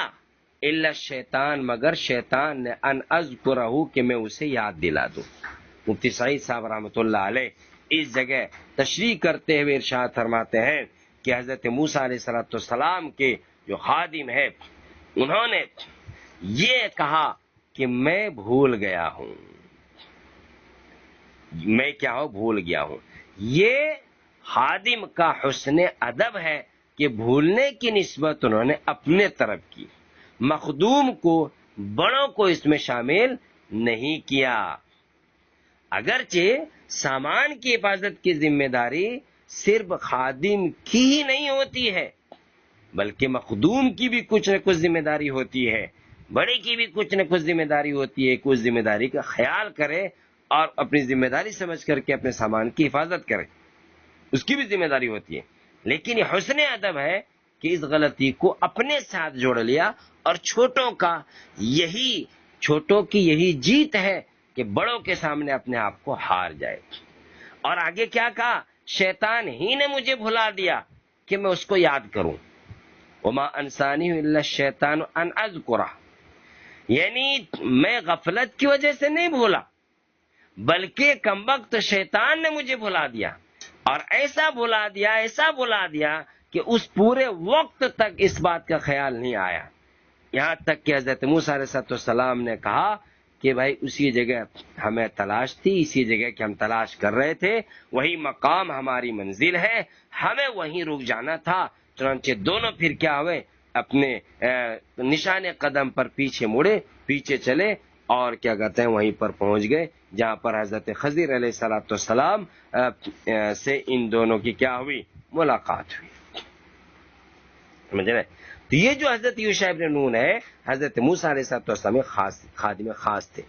الا الشیطان، مگر شیطان نے، ان اذکرہ، کہ میں اسے یاد دلا دوں۔ مفتی سعید صاحب رحمۃ اللہ علیہ اس جگہ تشریح کرتے ہوئے ارشاد فرماتے ہیں کہ حضرت موسیٰ علیہ السلام کے جو خادم ہے انہوں نے یہ کہا کہ میں بھول گیا ہوں، میں کیا ہوں، بھول گیا ہوں۔ یہ خادم کا حسن ادب ہے کہ بھولنے کی نسبت انہوں نے اپنے طرف کی، مخدوم کو، بڑوں کو اس میں شامل نہیں کیا۔ اگرچہ سامان کی حفاظت کی ذمہ داری صرف خادم کی ہی نہیں ہوتی ہے، بلکہ مخدوم کی بھی کچھ نہ کچھ ذمہ داری ہوتی ہے، بڑے کی بھی کچھ نہ کچھ ذمہ داری ہوتی ہے، کچھ ذمہ داری کا خیال کرے اور اپنی ذمہ داری سمجھ کر کے اپنے سامان کی حفاظت کرے، اس کی بھی ذمہ داری ہوتی ہے۔ لیکن یہ حسن ادب ہے کہ اس غلطی کو اپنے ساتھ جوڑ لیا، اور چھوٹوں کی یہی جیت ہے کہ بڑوں کے سامنے اپنے آپ کو ہار جائے۔ اور آگے کیا کہا؟ شیطان ہی نے مجھے بھلا دیا کہ میں اس کو یاد کروں۔ وما انسانی الا الشیطان ان اذکرہ، یعنی میں غفلت کی وجہ سے نہیں بھولا، بلکہ کمبخت شیطان نے مجھے بھلا دیا، اور ایسا بھلا دیا کہ اس پورے وقت تک اس بات کا خیال نہیں آیا، یہاں تک کہ حضرت موسیٰ علیہ السلام نے کہا کہ بھائی اسی جگہ ہمیں تلاش تھی، اسی جگہ کی ہم تلاش کر رہے تھے، وہی مقام ہماری منزل ہے، ہمیں وہیں رک جانا تھا۔ چنانچہ دونوں پھر کیا ہوئے، اپنے نشان قدم پر پیچھے مڑے، پیچھے چلے، اور کیا کہتے ہیں وہیں پر پہنچ گئے جہاں پر حضرت خضر علیہ السلام سے ان دونوں کی کیا ہوئی، ملاقات ہوئی۔ سمجھ رہے؟ تو یہ جو حضرت یوشع ابن نون ہے، حضرت موسیٰ علیہ السلام خادم خاص تھے،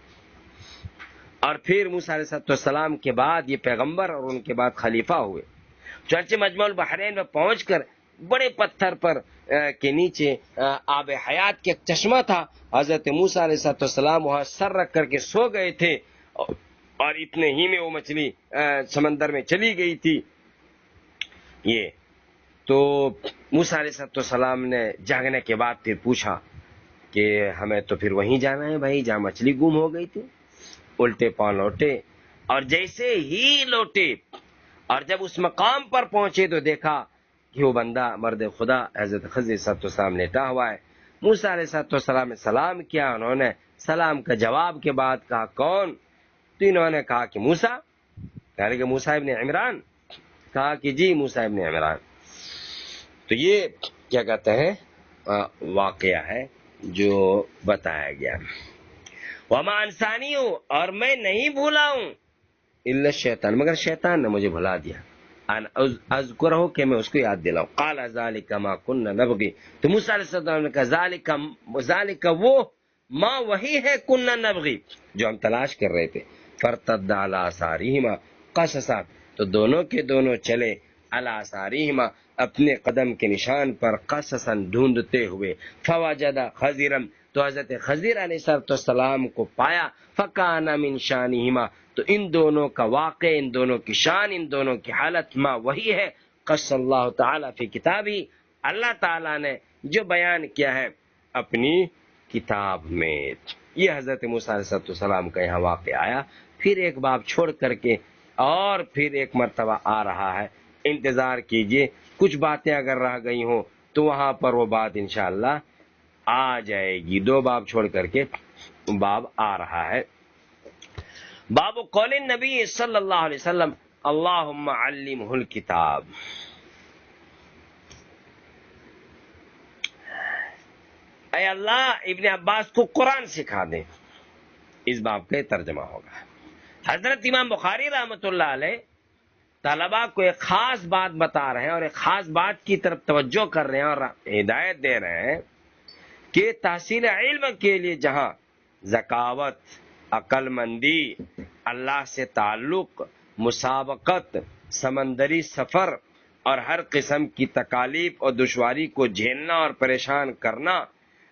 اور پھر موسیٰ علیہ السلام کے بعد یہ پیغمبر اور ان کے بعد خلیفہ ہوئے۔ چنانچہ مجمع البحرین میں پہنچ کر بڑے پتھر پر کے نیچے آب حیات کے ایک چشمہ تھا، حضرت موسیٰ علیہ السلام وہاں سر رکھ کر کے سو گئے تھے، اور اتنے ہی میں وہ مچھلی سمندر میں چلی گئی تھی۔ یہ تو موسیٰ علیہ السلام نے جاگنے کے بعد پھر پوچھا کہ ہمیں تو پھر وہیں جانا ہے بھائی جہاں مچھلی گم ہو گئی تھی۔ الٹے پاؤں لوٹے، اور جیسے ہی لوٹے اور جب اس مقام پر پہنچے تو دیکھا کہ وہ بندہ مرد خدا حضرت خضر علیہ السلام لیٹا ہوا ہے۔ موسیٰ علیہ السلام نے سلام کیا، انہوں نے سلام کا جواب کے بعد کہا کون؟ تو انہوں نے کہا کہ موسیٰ، کہا کہ موسیٰ ابن عمران، کہا کہ جی موسیٰ ابن عمران۔ تو یہ کیا کہتے ہیں واقعہ ہے جو بتایا گیا۔ وما انسانی ہوں، اور میں نہیں بھولا ہوں، الا الشیطان، مگر شیطان نے مجھے بھلا دیا، ان اذکرہ، کہ میں اس کو یاد دلاؤں۔ قال ذالک ما کنا نبغی، تو موسیٰ علیہ السلام نے کہا ذالک وہ، ما وہی ہے، کنا نبغی جو ہم تلاش کر رہے تھے۔ فرتد علی آثارہما قصصا، تو دونوں کے دونوں چلے علی آثارہما، اپنے قدم کے نشان پر، قصصا ڈھونڈتے ہوئے، فوجد خضرا، تو حضرت خضر علیہ السلام کو پایا، فکان من شانہما، تو ان دونوں کا واقع، ان دونوں کی شان، ان دونوں کی حالت ما وہی ہے، قص اللہ تعالی فی کتابی، اللہ تعالی نے جو بیان کیا ہے اپنی کتاب میں۔ یہ حضرت موسیٰ علیہ السلام کا یہاں واقع آیا، پھر ایک باب چھوڑ کر کے اور پھر ایک مرتبہ آ رہا ہے، انتظار کیجئے، کچھ باتیں اگر رہ گئی ہوں تو وہاں پر وہ بات انشاءاللہ آ جائے گی۔ 2 باب چھوڑ کر کے باب آ رہا ہے۔ باب قول النبی صلی اللہ علیہ وسلم اللہم علمہ الکتاب، اے اللہ ابن عباس کو قرآن سکھا دیں، اس باب کا ترجمہ ہوگا۔ حضرت امام بخاری رحمۃ اللہ علیہ طلباء کو ایک خاص بات بتا رہے ہیں اور ایک خاص بات کی طرف توجہ کر رہے ہیں اور ہدایت دے رہے ہیں کہ تحصیل علم کے لیے جہاں ذکاوت، عقل مندی، اللہ سے تعلق، مسابقت، سمندری سفر اور ہر قسم کی تکالیف اور دشواری کو جھیلنا اور پریشان کرنا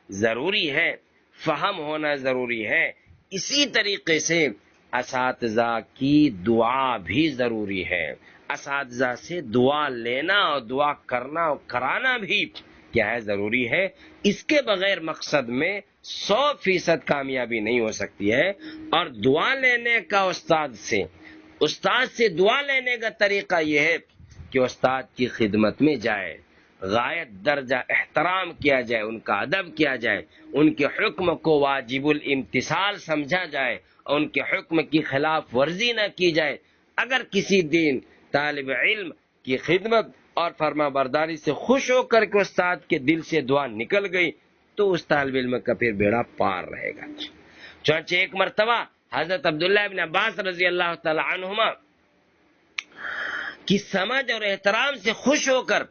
ضروری ہے، فہم ہونا ضروری ہے، اسی طریقے سے اساتذہ کی دعا بھی ضروری ہے، اساتذہ سے دعا لینا اور دعا کرنا اور کرانا بھی کیا ہے، ضروری ہے۔ اس کے بغیر مقصد میں 100% کامیابی نہیں ہو سکتی ہے۔ اور دعا لینے کا استاد سے دعا لینے کا طریقہ یہ ہے کہ استاد کی خدمت میں جائے، غایت درجہ احترام کیا جائے، ان کا ادب کیا جائے، ان کے حکم کو واجب الامتثال سمجھا جائے اور ان کے حکم کی خلاف ورزی نہ کی جائے۔ اگر کسی دن طالب علم کی خدمت اور فرما برداری سے خوش ہو کر کے استاد کے دل سے دعا نکل گئی تو اس طالب علم کا پھر بیڑا پار رہے گا۔ چنانچہ ایک مرتبہ حضرت عبداللہ ابن عباس رضی اللہ تعالی عنہما کی سمجھ اور احترام سے خوش ہو کر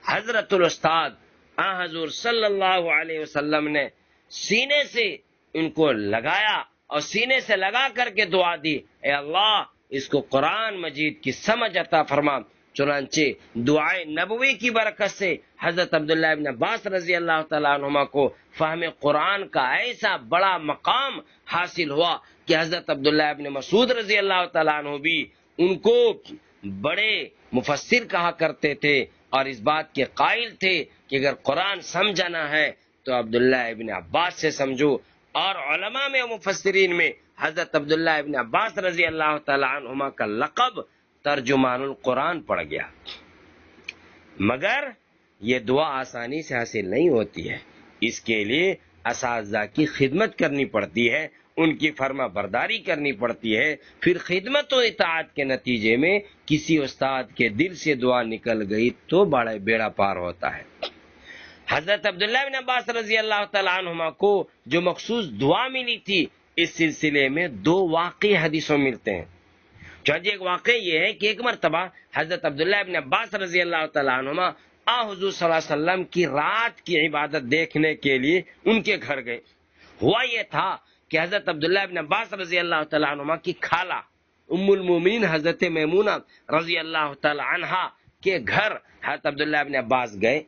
حضرت الاستاد حضور صلی اللہ علیہ وسلم نے سینے سے ان کو لگایا اور سینے سے لگا کر کے دعا دی، اے اللہ اس کو قرآن مجید کی سمجھ عطا فرما۔ چنانچہ دعائے نبوی کی برکت سے حضرت عبداللہ ابن عباس رضی اللہ تعالیٰ عنہما کو فہم قرآن کا ایسا بڑا مقام حاصل ہوا کہ حضرت عبداللہ ابن مسعود رضی اللہ تعالیٰ عنہ بھی ان کو بڑے مفسر کہا کرتے تھے اور اس بات کے قائل تھے کہ اگر قرآن سمجھنا ہے تو عبداللہ ابن عباس سے سمجھو، اور علماء میں مفسرین میں حضرت عبداللہ ابن عباس رضی اللہ تعالی عنہما کا لقب ترجمان القرآن پڑ گیا۔ مگر یہ دعا آسانی سے حاصل نہیں ہوتی ہے، اس کے لیے اساتذہ کی خدمت کرنی پڑتی ہے، ان کی فرما برداری کرنی پڑتی ہے، پھر خدمت و اطاعت کے نتیجے میں کسی استاد کے دل سے دعا نکل گئی تو بڑا بیڑا پار ہوتا ہے۔ حضرت عبداللہ بن عباس رضی اللہ تعالیٰ عنہما کو جو مخصوص دعا ملی تھی، اس سلسلے میں دو واقعی حدیثوں ملتے ہیں۔ چنانچہ ایک واقعہ یہ ہے کہ ایک مرتبہ حضرت عبداللہ بن عباس رضی اللہ تعالیٰ عنہما حضور صلی اللہ علیہ وسلم کی رات کی عبادت دیکھنے کے لیے ان کے گھر گئے۔ ہوا یہ تھا کہ حضرت عبداللہ بن عباس رضی اللہ تعالیٰ عنہما کی خالہ ام المومنین حضرت میمونہ رضی اللہ تعالیٰ عنہا کے گھر حضرت عبداللہ بن عباس گئے۔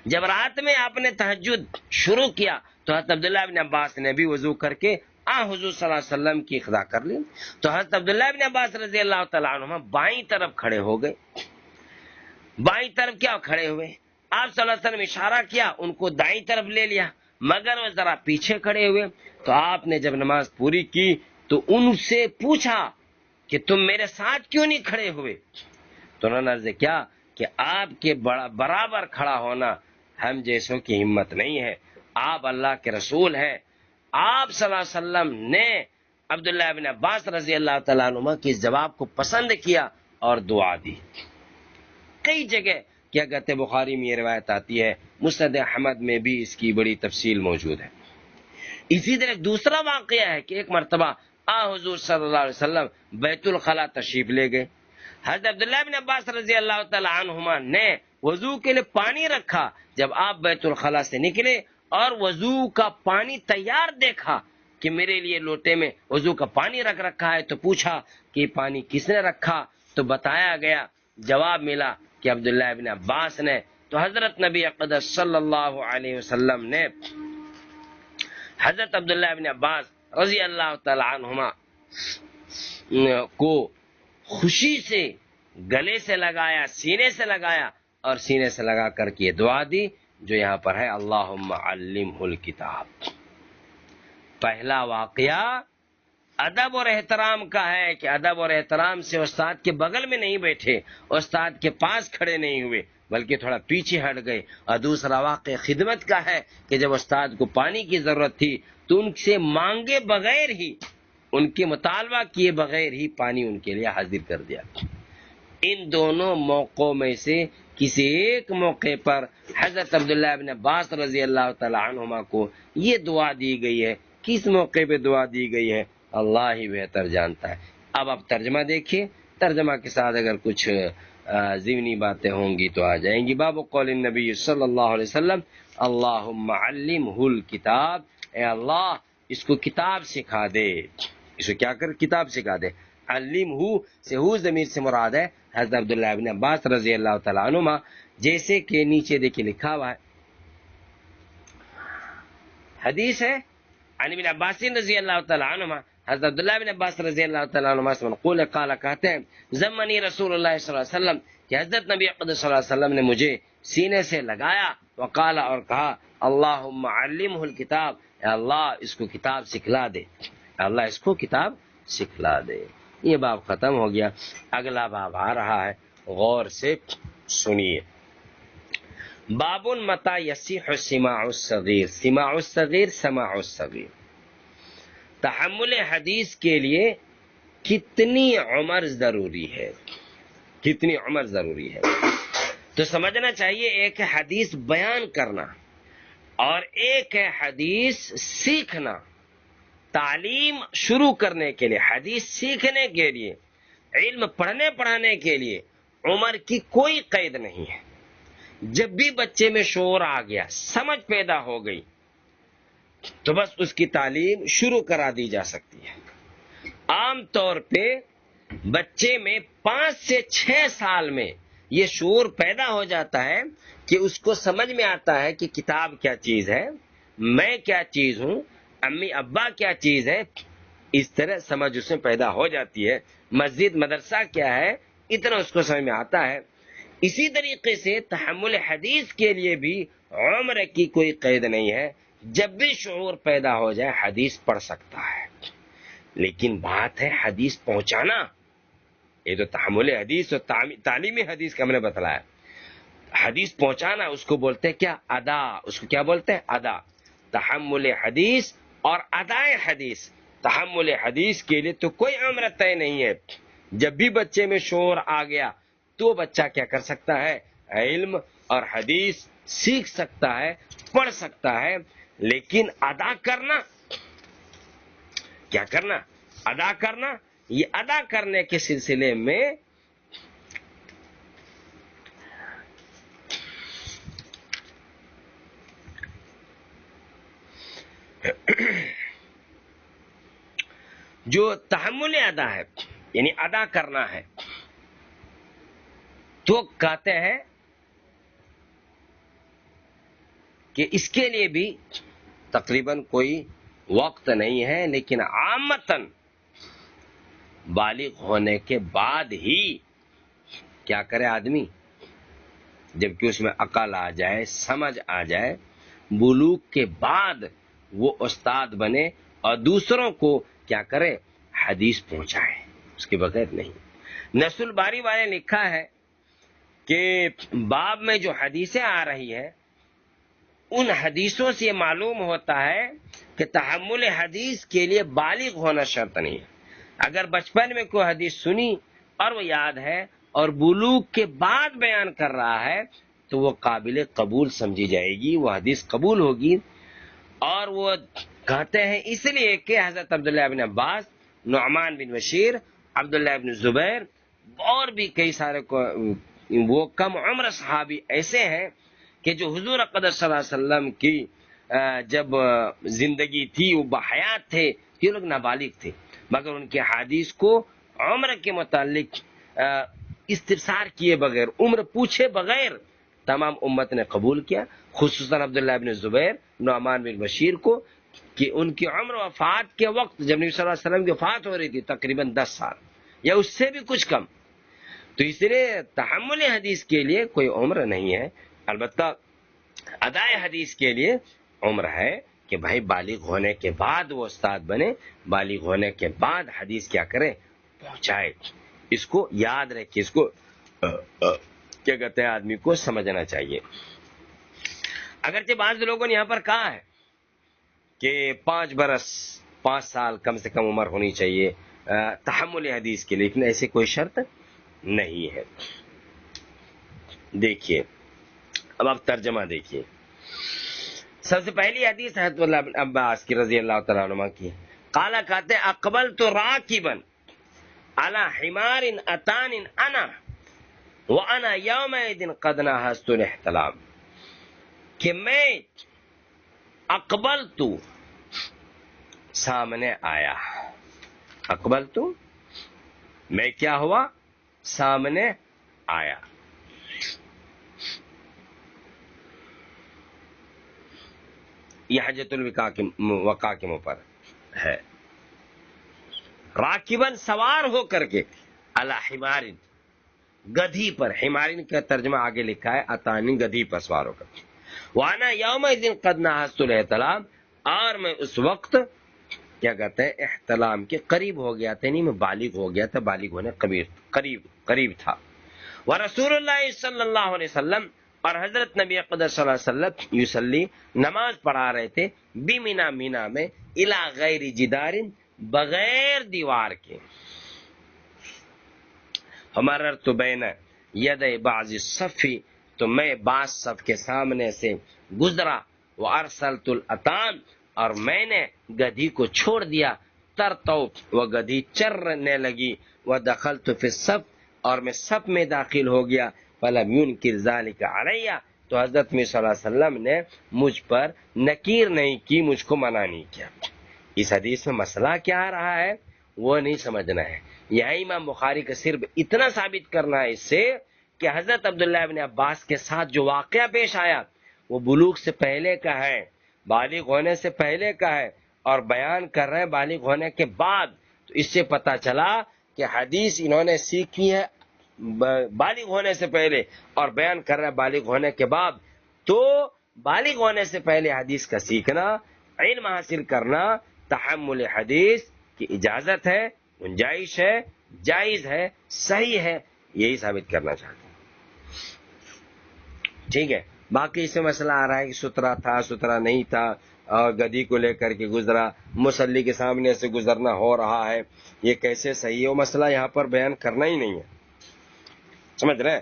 جب رات میں آپ نے تہجد شروع کیا تو حضرت عبداللہ بن عباس نے بھی وضو کر کے حضور صلی اللہ علیہ وسلم کی اقتدا کر لی، تو حضرت عبداللہ بن عباس رضی اللہ تعالیٰ عنہما بائیں طرف کھڑے ہو گئے۔ بائیں طرف کیا کھڑے ہوئے، آپ صلی اللہ علیہ وسلم اشارہ کیا، ان کو دائیں طرف لے لیا، مگر وہ ذرا پیچھے کھڑے ہوئے۔ تو آپ نے جب نماز پوری کی تو ان سے پوچھا کہ تم میرے ساتھ کیوں نہیں کھڑے ہوئے؟ تو انہوں نے عرض کیا کہ آپ کے برابر کھڑا ہونا ہم جیسوں کی ہمت نہیں ہے، آپ اللہ کے رسول ہیں۔ آپ صلی اللہ علیہ وسلم نے عبداللہ بن عباس رضی اللہ تعالیٰ عنہ کے جواب کو پسند کیا اور دعا دی۔ کئی جگہ کیا کہتے بخاری میں یہ روایت آتی ہے، مسند احمد میں بھی اس کی بڑی تفصیل موجود ہے۔ اسی طرح ایک دوسرا واقعہ ہے کہ ایک مرتبہ حضور صلی اللہ علیہ وسلم بیت الخلاء تشریف لے گئے۔ حضرت عبداللہ بن عباس رضی اللہ تعالیٰ عنہما نے وضو کے لیے پانی رکھا۔ جب آپ بیت الخلاء سے نکلے اور وضو کا پانی تیار دیکھا کہ میرے لیے لوٹے میں وضو کا پانی رکھ رکھا ہے، تو پوچھا کہ پانی کس نے رکھا، تو بتایا گیا، جواب ملا کہ عبداللہ بن عباس نے۔ تو حضرت نبی اقدس صلی اللہ علیہ وسلم نے حضرت عبداللہ بن عباس رضی اللہ تعالی عنہما کو خوشی سے گلے سے لگایا، سینے سے لگایا اور سینے سے لگا کر کے دعا دی جو یہاں پر ہے، اللہم علمہ الکتاب۔ پہلا واقعہ ادب اور احترام کا ہے کہ ادب اور احترام سے استاد کے بغل میں نہیں بیٹھے، استاد کے پاس کھڑے نہیں ہوئے، بلکہ تھوڑا پیچھے ہٹ گئے۔ اور دوسرا واقعہ خدمت کا ہے کہ جب استاد کو پانی کی ضرورت تھی تو ان سے مانگے بغیر ہی، ان کے مطالبہ کیے بغیر ہی پانی ان کے لیے حاضر کر دیا۔ ان دونوں موقعوں میں سے کسی ایک موقع پر حضرت عبداللہ بن عباس رضی اللہ تعالی عنہما کو یہ دعا دی گئی ہے۔ کس موقع پہ دعا دی گئی ہے اللہ ہی بہتر جانتا ہے۔ اب آپ ترجمہ دیکھیے، ترجمہ کے ساتھ اگر کچھ ضمنی باتیں ہوں گی تو آ جائیں گی۔ باب قول النبی صلی اللہ علیہ وسلم اللہم علمہ الکتاب، اے اللہ اس کو کتاب سکھا دے، اس کو کیا کر کتاب سکھا دے۔ علمہ سے ہو ضمیر سے مراد ہے حضرت عبداللہ بن عباس رضی اللہ تعالیٰ عنہما، جیسے کہ نیچے دیکھیں لکھا ہوا ہے، حدیث ہے عن ابن عباس رضی اللہ تعالیٰ عنہما، حضرت عبداللہ بن عباس رضی اللہ تعالیٰ عنہما سے منقول قال کہتے ہیں ضمنی رسول اللہ صلی اللہ علیہ وسلم، کہ حضرت نبی اقدس صلی اللہ علیہ وسلم نے مجھے سینے سے لگایا، وقال اور کہا اللہم علمہ الکتاب، اے اللہ اس کو کتاب سکھلا دے، اے اللہ اس کو کتاب سکھلا دے۔ یہ باب ختم ہو گیا، اگلا باب آ رہا ہے غور سے سنیے. بابن متا یصیح سماع الصغیر. سماع الصغیر سماع الصغیر. تحمل حدیث کے لیے کتنی عمر ضروری ہے؟ کتنی عمر ضروری ہے؟ تو سمجھنا چاہیے ایک ہے حدیث بیان کرنا اور ایک ہے حدیث سیکھنا. تعلیم شروع کرنے کے لیے، حدیث سیکھنے کے لیے، علم پڑھانے کے لیے عمر کی کوئی قید نہیں ہے. جب بھی بچے میں شعور آ گیا، سمجھ پیدا ہو گئی، تو بس اس کی تعلیم شروع کرا دی جا سکتی ہے. عام طور پہ بچے میں 5 سے 6 سال میں یہ شعور پیدا ہو جاتا ہے کہ اس کو سمجھ میں آتا ہے کہ کتاب کیا چیز ہے، میں کیا چیز ہوں، امی ابا کیا چیز ہے. اس طرح سمجھ اس میں پیدا ہو جاتی ہے. مسجد مدرسہ کیا ہے، اتنا اس کو سمجھ میں آتا ہے. اسی طریقے سے تحمل حدیث کے لیے بھی عمر کی کوئی قید نہیں ہے. جب بھی شعور پیدا ہو جائے حدیث پڑھ سکتا ہے. لیکن بات ہے حدیث پہنچانا. یہ تو تحمل حدیث اور تعلیمی حدیث کا ہم نے بتلایا. حدیث پہنچانا اس کو بولتے ہیں کیا؟ ادا. اس کو کیا بولتے ہیں؟ ادا. تحمل حدیث اور ادائے حدیث. تحمل حدیث کے لیے تو کوئی عمر طے نہیں ہے. جب بھی بچے میں شعور آ گیا تو بچہ کیا کر سکتا ہے؟ علم اور حدیث سیکھ سکتا ہے، پڑھ سکتا ہے. لیکن ادا کرنا، کیا کرنا؟ ادا کرنا. یہ ادا کرنے کے سلسلے میں جو تحمل ادا ہے، یعنی ادا کرنا ہے، تو کہتے ہیں کہ اس کے لیے بھی تقریباً کوئی وقت نہیں ہے. لیکن عامتاً بالغ ہونے کے بعد ہی کیا کرے آدمی؟ جبکہ اس میں عقل آ جائے، سمجھ آ جائے، بلوغ کے بعد وہ استاد بنے اور دوسروں کو کیا کرے؟ حدیث پہنچائے. اس کے بغیر نہیں. نصر الباری والے لکھا ہے کہ باب میں جو حدیثیں آ رہی ہے ان حدیثوں سے یہ معلوم ہوتا ہے کہ تحمل حدیث کے لیے بالغ ہونا شرط نہیں ہے. اگر بچپن میں کوئی حدیث سنی اور وہ یاد ہے اور بلوغ کے بعد بیان کر رہا ہے تو وہ قابل قبول سمجھی جائے گی، وہ حدیث قبول ہوگی. اور وہ کہتے ہیں اس لیے کہ حضرت عبداللہ بن عباس، نعمان بن بشیر، عبداللہ بن زبیر اور بھی کئی سارے وہ کم عمر صحابی ایسے ہیں کہ جو حضور اقدس صلی اللہ علیہ وسلم کی جب زندگی تھی وہ بحیات تھے، یہ لوگ نابالغ تھے، مگر ان کے حدیث کو عمر کے متعلق استفسار کیے بغیر، عمر پوچھے بغیر تمام امت نے قبول کیا. خصوصاً عبداللہ بن زبیر، نعمان بن بشیر کو، کہ ان کی عمر وفات کے وقت جب نبی صلی اللہ علیہ وسلم کی وفات ہو رہی تھی تقریباً 10 سال یا اس سے بھی کچھ کم. تو اس لیے تحمل حدیث کے لیے کوئی عمر نہیں ہے. البتہ ادائے حدیث کے لیے عمر ہے کہ بھائی بالغ ہونے کے بعد وہ استاد بنے، بالغ ہونے کے بعد حدیث کیا کرے؟ پہنچائے. اس کو یاد رکھے، اس کو کیا کہتے ہیں آدمی کو سمجھنا چاہیے. اگرچہ بعض لوگوں نے یہاں پر کہا ہے کہ 5 سال کم سے کم عمر ہونی چاہیے تحمل حدیث کے لیے، لیکن ایسے کوئی شرط نہیں ہے. دیکھیے اب آپ ترجمہ دیکھیے. سب سے پہلی حدیث حضرت اللہ بن عباس کی رضی اللہ تعالیٰ عنہ کی. قالا کہتے اقبلت راکبا علی حمار اتان انا وانا یومئذ قد ناہزت الاحتلام. کہ میں اقبلت سامنے آیا. اقبلت میں کیا ہوا؟ سامنے آیا. یہ حجۃ الوقاء کے اوپر ہے. راکبن سوار ہو کر کے، علی حمارن گدھی پر. حمارن کا ترجمہ آگے لکھا ہے اتانی، گدھی پر سوار ہو کر. وانا یومئذ قد ناہزت الاحتلام، اور میں اس وقت کیا کہتے ہیں احتلام کے قریب ہو گیا تھا، نہیں میں بالغ ہو گیا تھا، بالغ ہونے قریب تھا. ورسول اللہ صلی اللہ علیہ وسلم، اور حضرت نبی اقدس صلی اللہ علیہ وسلم یصلی نماز پڑھا رہے تھے بمنا، مینا میں، الی غیر جدار بغیر دیوار کے. فمررت بین ید بعض الصف، تو میں بعض صف کے سامنے سے گزرا. وارسلت الاتان، اور میں نے گدھی کو چھوڑ دیا. ترتو، وہ گدھی چرنے لگی. ودخلت فی الصف، اور میں صف میں داخل ہو گیا. فلم ينکر ذلک علی، تو حضرت میں صلی اللہ علیہ وسلم نے مجھ پر نکیر نہیں کی، مجھ کو منع نہیں کیا. اس حدیث میں مسئلہ کیا آ رہا ہے وہ نہیں سمجھنا ہے. یہاں امام بخاری کا صرف اتنا ثابت کرنا ہے اس سے کہ حضرت عبداللہ ابن عباس کے ساتھ جو واقعہ پیش آیا وہ بلوغ سے پہلے کا ہے، بالغ ہونے سے پہلے کا ہے، اور بیان کر رہے ہیں بالغ ہونے کے بعد. تو اس سے پتہ چلا کہ حدیث انہوں نے سیکھی ہے بالغ ہونے سے پہلے اور بیان کر رہے ہیں بالغ ہونے کے بعد. تو بالغ ہونے سے پہلے حدیث کا سیکھنا، علم حاصل کرنا، تحمل حدیث کی اجازت ہے، گنجائش ہے، جائز ہے، صحیح ہے، یہی ثابت کرنا چاہتے ہیں. ٹھیک ہے. باقی اس میں مسئلہ آ رہا ہے کہ سترا تھا، سترا نہیں تھا، اور گدھی کو لے کر کے گزرا، مصلی کے سامنے سے گزرنا ہو رہا ہے، یہ کیسے صحیح ہے؟ وہ مسئلہ یہاں پر بیان کرنا ہی نہیں ہے. سمجھ رہے؟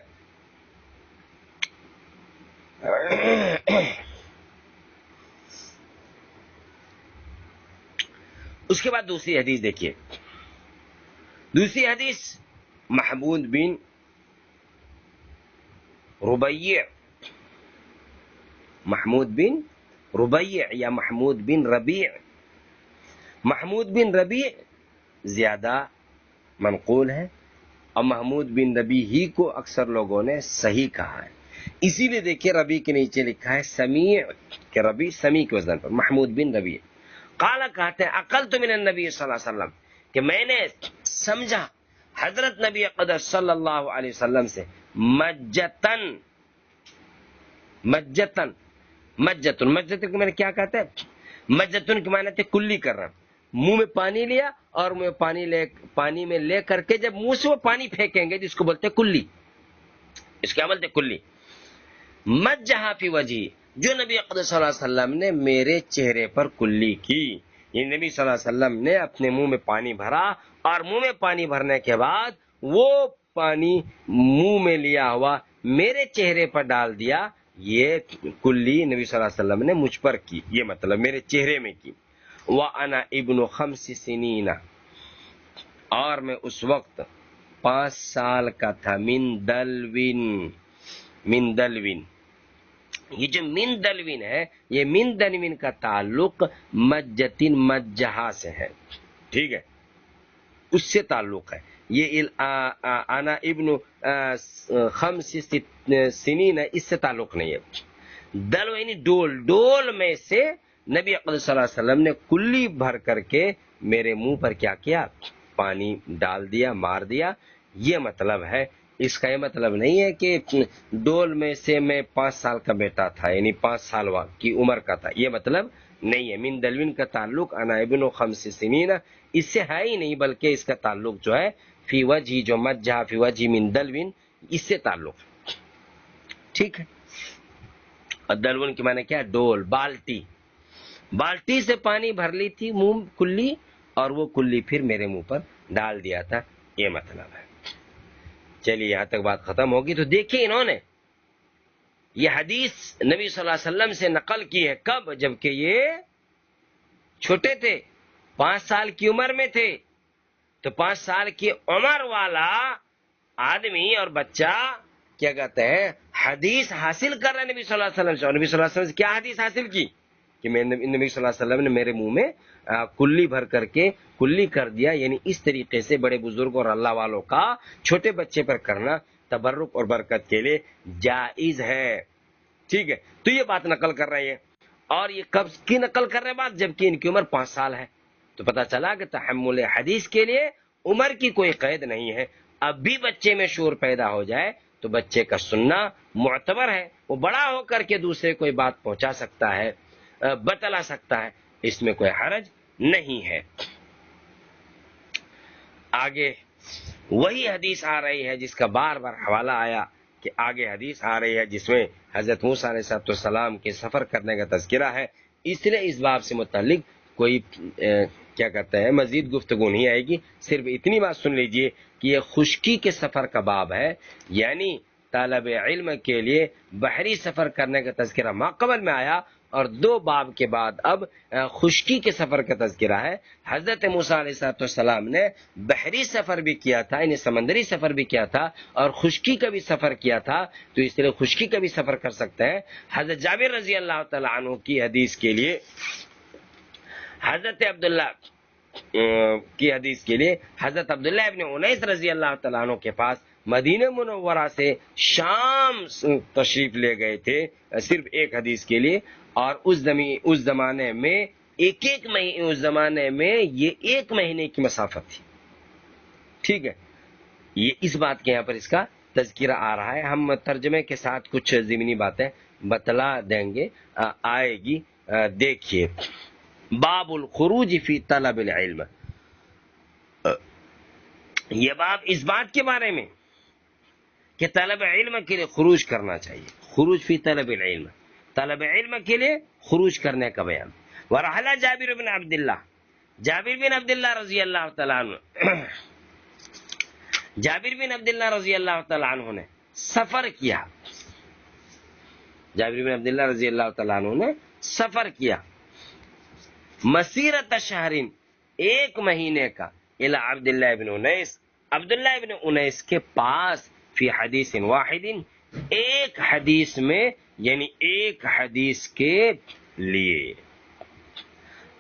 اس کے بعد دوسری حدیث دیکھیے. دوسری حدیث محمود بن ربیع، محمود بن ربیع یا محمود بن ربیع. محمود بن ربیع زیادہ منقول ہے، اور محمود بن ربیع ہی کو اکثر لوگوں نے صحیح کہا ہے. اسی لیے دیکھیے ربیع کے نیچے لکھا ہے سمیع، کہ ربیع سمیع کے وزن پر. محمود بن ربیع قال، کہتے ہیں عقلت من النبی صلی اللہ علیہ وسلم، کہ میں نے سمجھا حضرت نبی اقدس صلی اللہ علیہ وسلم سے مجتن، مجتن، مجتن، مجتن کو میں نے کیا کہتے ہیں؟ مجتن کے معنی تھے کلی کرنا. منہ میں پانی لیا اور منہ میں پانی میں لے کر کے جب منہ سے وہ پانی پھینکیں گے جس کو بولتے ہیں کلی، اس کیا بولتے ہیں؟ کلی. مجہا فی وجہی، جو نبی اقدس صلی اللہ علیہ وسلم نے میرے چہرے پر کلی کی. یہ نبی صلی اللہ علیہ وسلم نے اپنے منہ میں پانی بھرا، اور منہ میں پانی بھرنے کے بعد وہ پانی منہ میں لیا ہوا میرے چہرے پر ڈال دیا. یہ کلی نبی صلی اللہ علیہ وسلم نے مجھ پر کی، یہ مطلب میرے چہرے میں کی. وَأَنَا ابن 5 سنین، اور میں اس وقت 5 سال کا تھا. من دلوین، من دلوین، یہ جو من دلوین ہے، یہ من دلوین کا تعلق مجتن، مجہا سے ہے. ٹھیک ہے، اس سے تعلق ہے. یہ انا ابن 5 سنین، اس سے تعلق نہیں ہے. دلو یعنی ڈول، ڈول میں سے نبی اقدس صلی اللہ علیہ وسلم نے کلی بھر کر کے میرے منہ پر کیا کیا؟ پانی ڈال دیا، مار دیا. یہ مطلب ہے. اس کا یہ مطلب نہیں ہے کہ ڈول میں سے میں 5 سال کا بیٹا تھا، یعنی 5 سال کی عمر کا تھا، یہ مطلب نہیں ہے. من دلوین کا تعلق انا ابن 5 سنین اس سے ہے ہی نہیں، بلکہ اس کا تعلق جو ہے فی وجہ، جو مجہ فی وجہ من دلوین، اس سے تعلق. ٹھیک ہے. اور دلون کے معنی کیا؟ ڈول، بالٹی. بالٹی سے پانی بھر لی تھی منہ کلی، اور وہ کلی پھر میرے منہ پر ڈال دیا تھا، یہ مطلب ہے. چلیے یہاں تک بات ختم ہوگی. تو دیکھیں انہوں نے یہ حدیث نبی صلی اللہ علیہ وسلم سے نقل کی ہے. کب؟ جبکہ یہ چھوٹے تھے، 5 سال کی عمر میں تھے. تو 5 سال کی عمر والا آدمی اور بچہ کیا کہتے ہیں؟ حدیث حاصل کر رہے نبی صلی اللہ علیہ وسلم سے. اور نبی صلی اللہ علیہ وسلم سے کیا حدیث حاصل کی؟ کہ نبی صلی اللہ علیہ وسلم نے میرے منہ میں کلی بھر کر کے کلی کر دیا. یعنی اس طریقے سے بڑے بزرگ اور اللہ والوں کا چھوٹے بچے پر کرنا تبرک اور برکت کے لیے جائز ہے. ٹھیک ہے. تو یہ بات نقل کر رہے ہیں. اور یہ کب کی نقل کر رہے بات؟ جبکہ ان کی عمر 5 سال ہے. تو پتہ چلا کہ تحمل حدیث کے لیے عمر کی کوئی قید نہیں ہے. اب بھی بچے میں شعور پیدا ہو جائے تو بچے کا سننا معتبر ہے. وہ بڑا ہو کر کے دوسرے کوئی بات پہنچا سکتا ہے، بتلا سکتا ہے، اس میں کوئی حرج نہیں ہے. آگے وہی حدیث آ رہی ہے جس کا بار بار حوالہ آیا کہ آگے حدیث آ رہی ہے جس میں حضرت موسیٰ علیہ السلام کے سفر کرنے کا تذکرہ ہے، اس لیے اس باب سے متعلق کوئی کیا کہتے ہیں مزید گفتگو نہیں آئے گی. صرف اتنی بات سن لیجئے کہ یہ خشکی کے سفر کا باب ہے، یعنی طالب علم کے لیے بحری سفر کرنے کا تذکرہ ماقبل میں آیا، اور 2 باب کے بعد اب خشکی کے سفر کا تذکرہ ہے. حضرت موسیٰ علیہ السلام نے بحری سفر بھی کیا تھا، یعنی سمندری سفر بھی کیا تھا، اور خشکی کا بھی سفر کیا تھا، تو اس لیے خشکی کا بھی سفر کر سکتے ہیں. حضرت جابر رضی اللہ تعالیٰ عنہ کی حدیث کے لیے، حضرت عبداللہ کی حدیث کے لیے حضرت عبداللہ ابن انیس رضی اللہ تعالیٰ عنہ کے پاس مدینہ منورہ سے شام تشریف لے گئے تھے صرف ایک حدیث کے لیے، اور اس زمانے میں اس زمانے میں یہ 1 مہینے کی مسافت تھی. ٹھیک ہے، یہ اس بات کے یہاں پر اس کا تذکرہ آ رہا ہے. ہم ترجمے کے ساتھ کچھ ضمنی باتیں بتلا دیں گے، آئے گی. دیکھیے، باب الخروج فی طلب العلم، یہ باب اس بات کے بارے میں کہ طلب علم کے لیے خروج کرنا چاہیے. خروج فی طلب العلم، طلب علم کے لیے خروج کرنے کا بیان. ورحلہ جابر بن عبداللہ، جابر بن عبداللہ رضی اللہ تعالیٰ عنہ جابر بن عبداللہ رضی اللہ تعالیٰ عنہ نے سفر کیا. جابر بن عبداللہ رضی اللہ تعالیٰ عنہ نے سفر کیا مسیرت شہرین، 1 مہینے کا، الی عبداللہ ابن انیس، عبداللہ ابن انیس کے پاس، فی حدیث واحد، ایک حدیث میں، یعنی ایک حدیث کے لیے.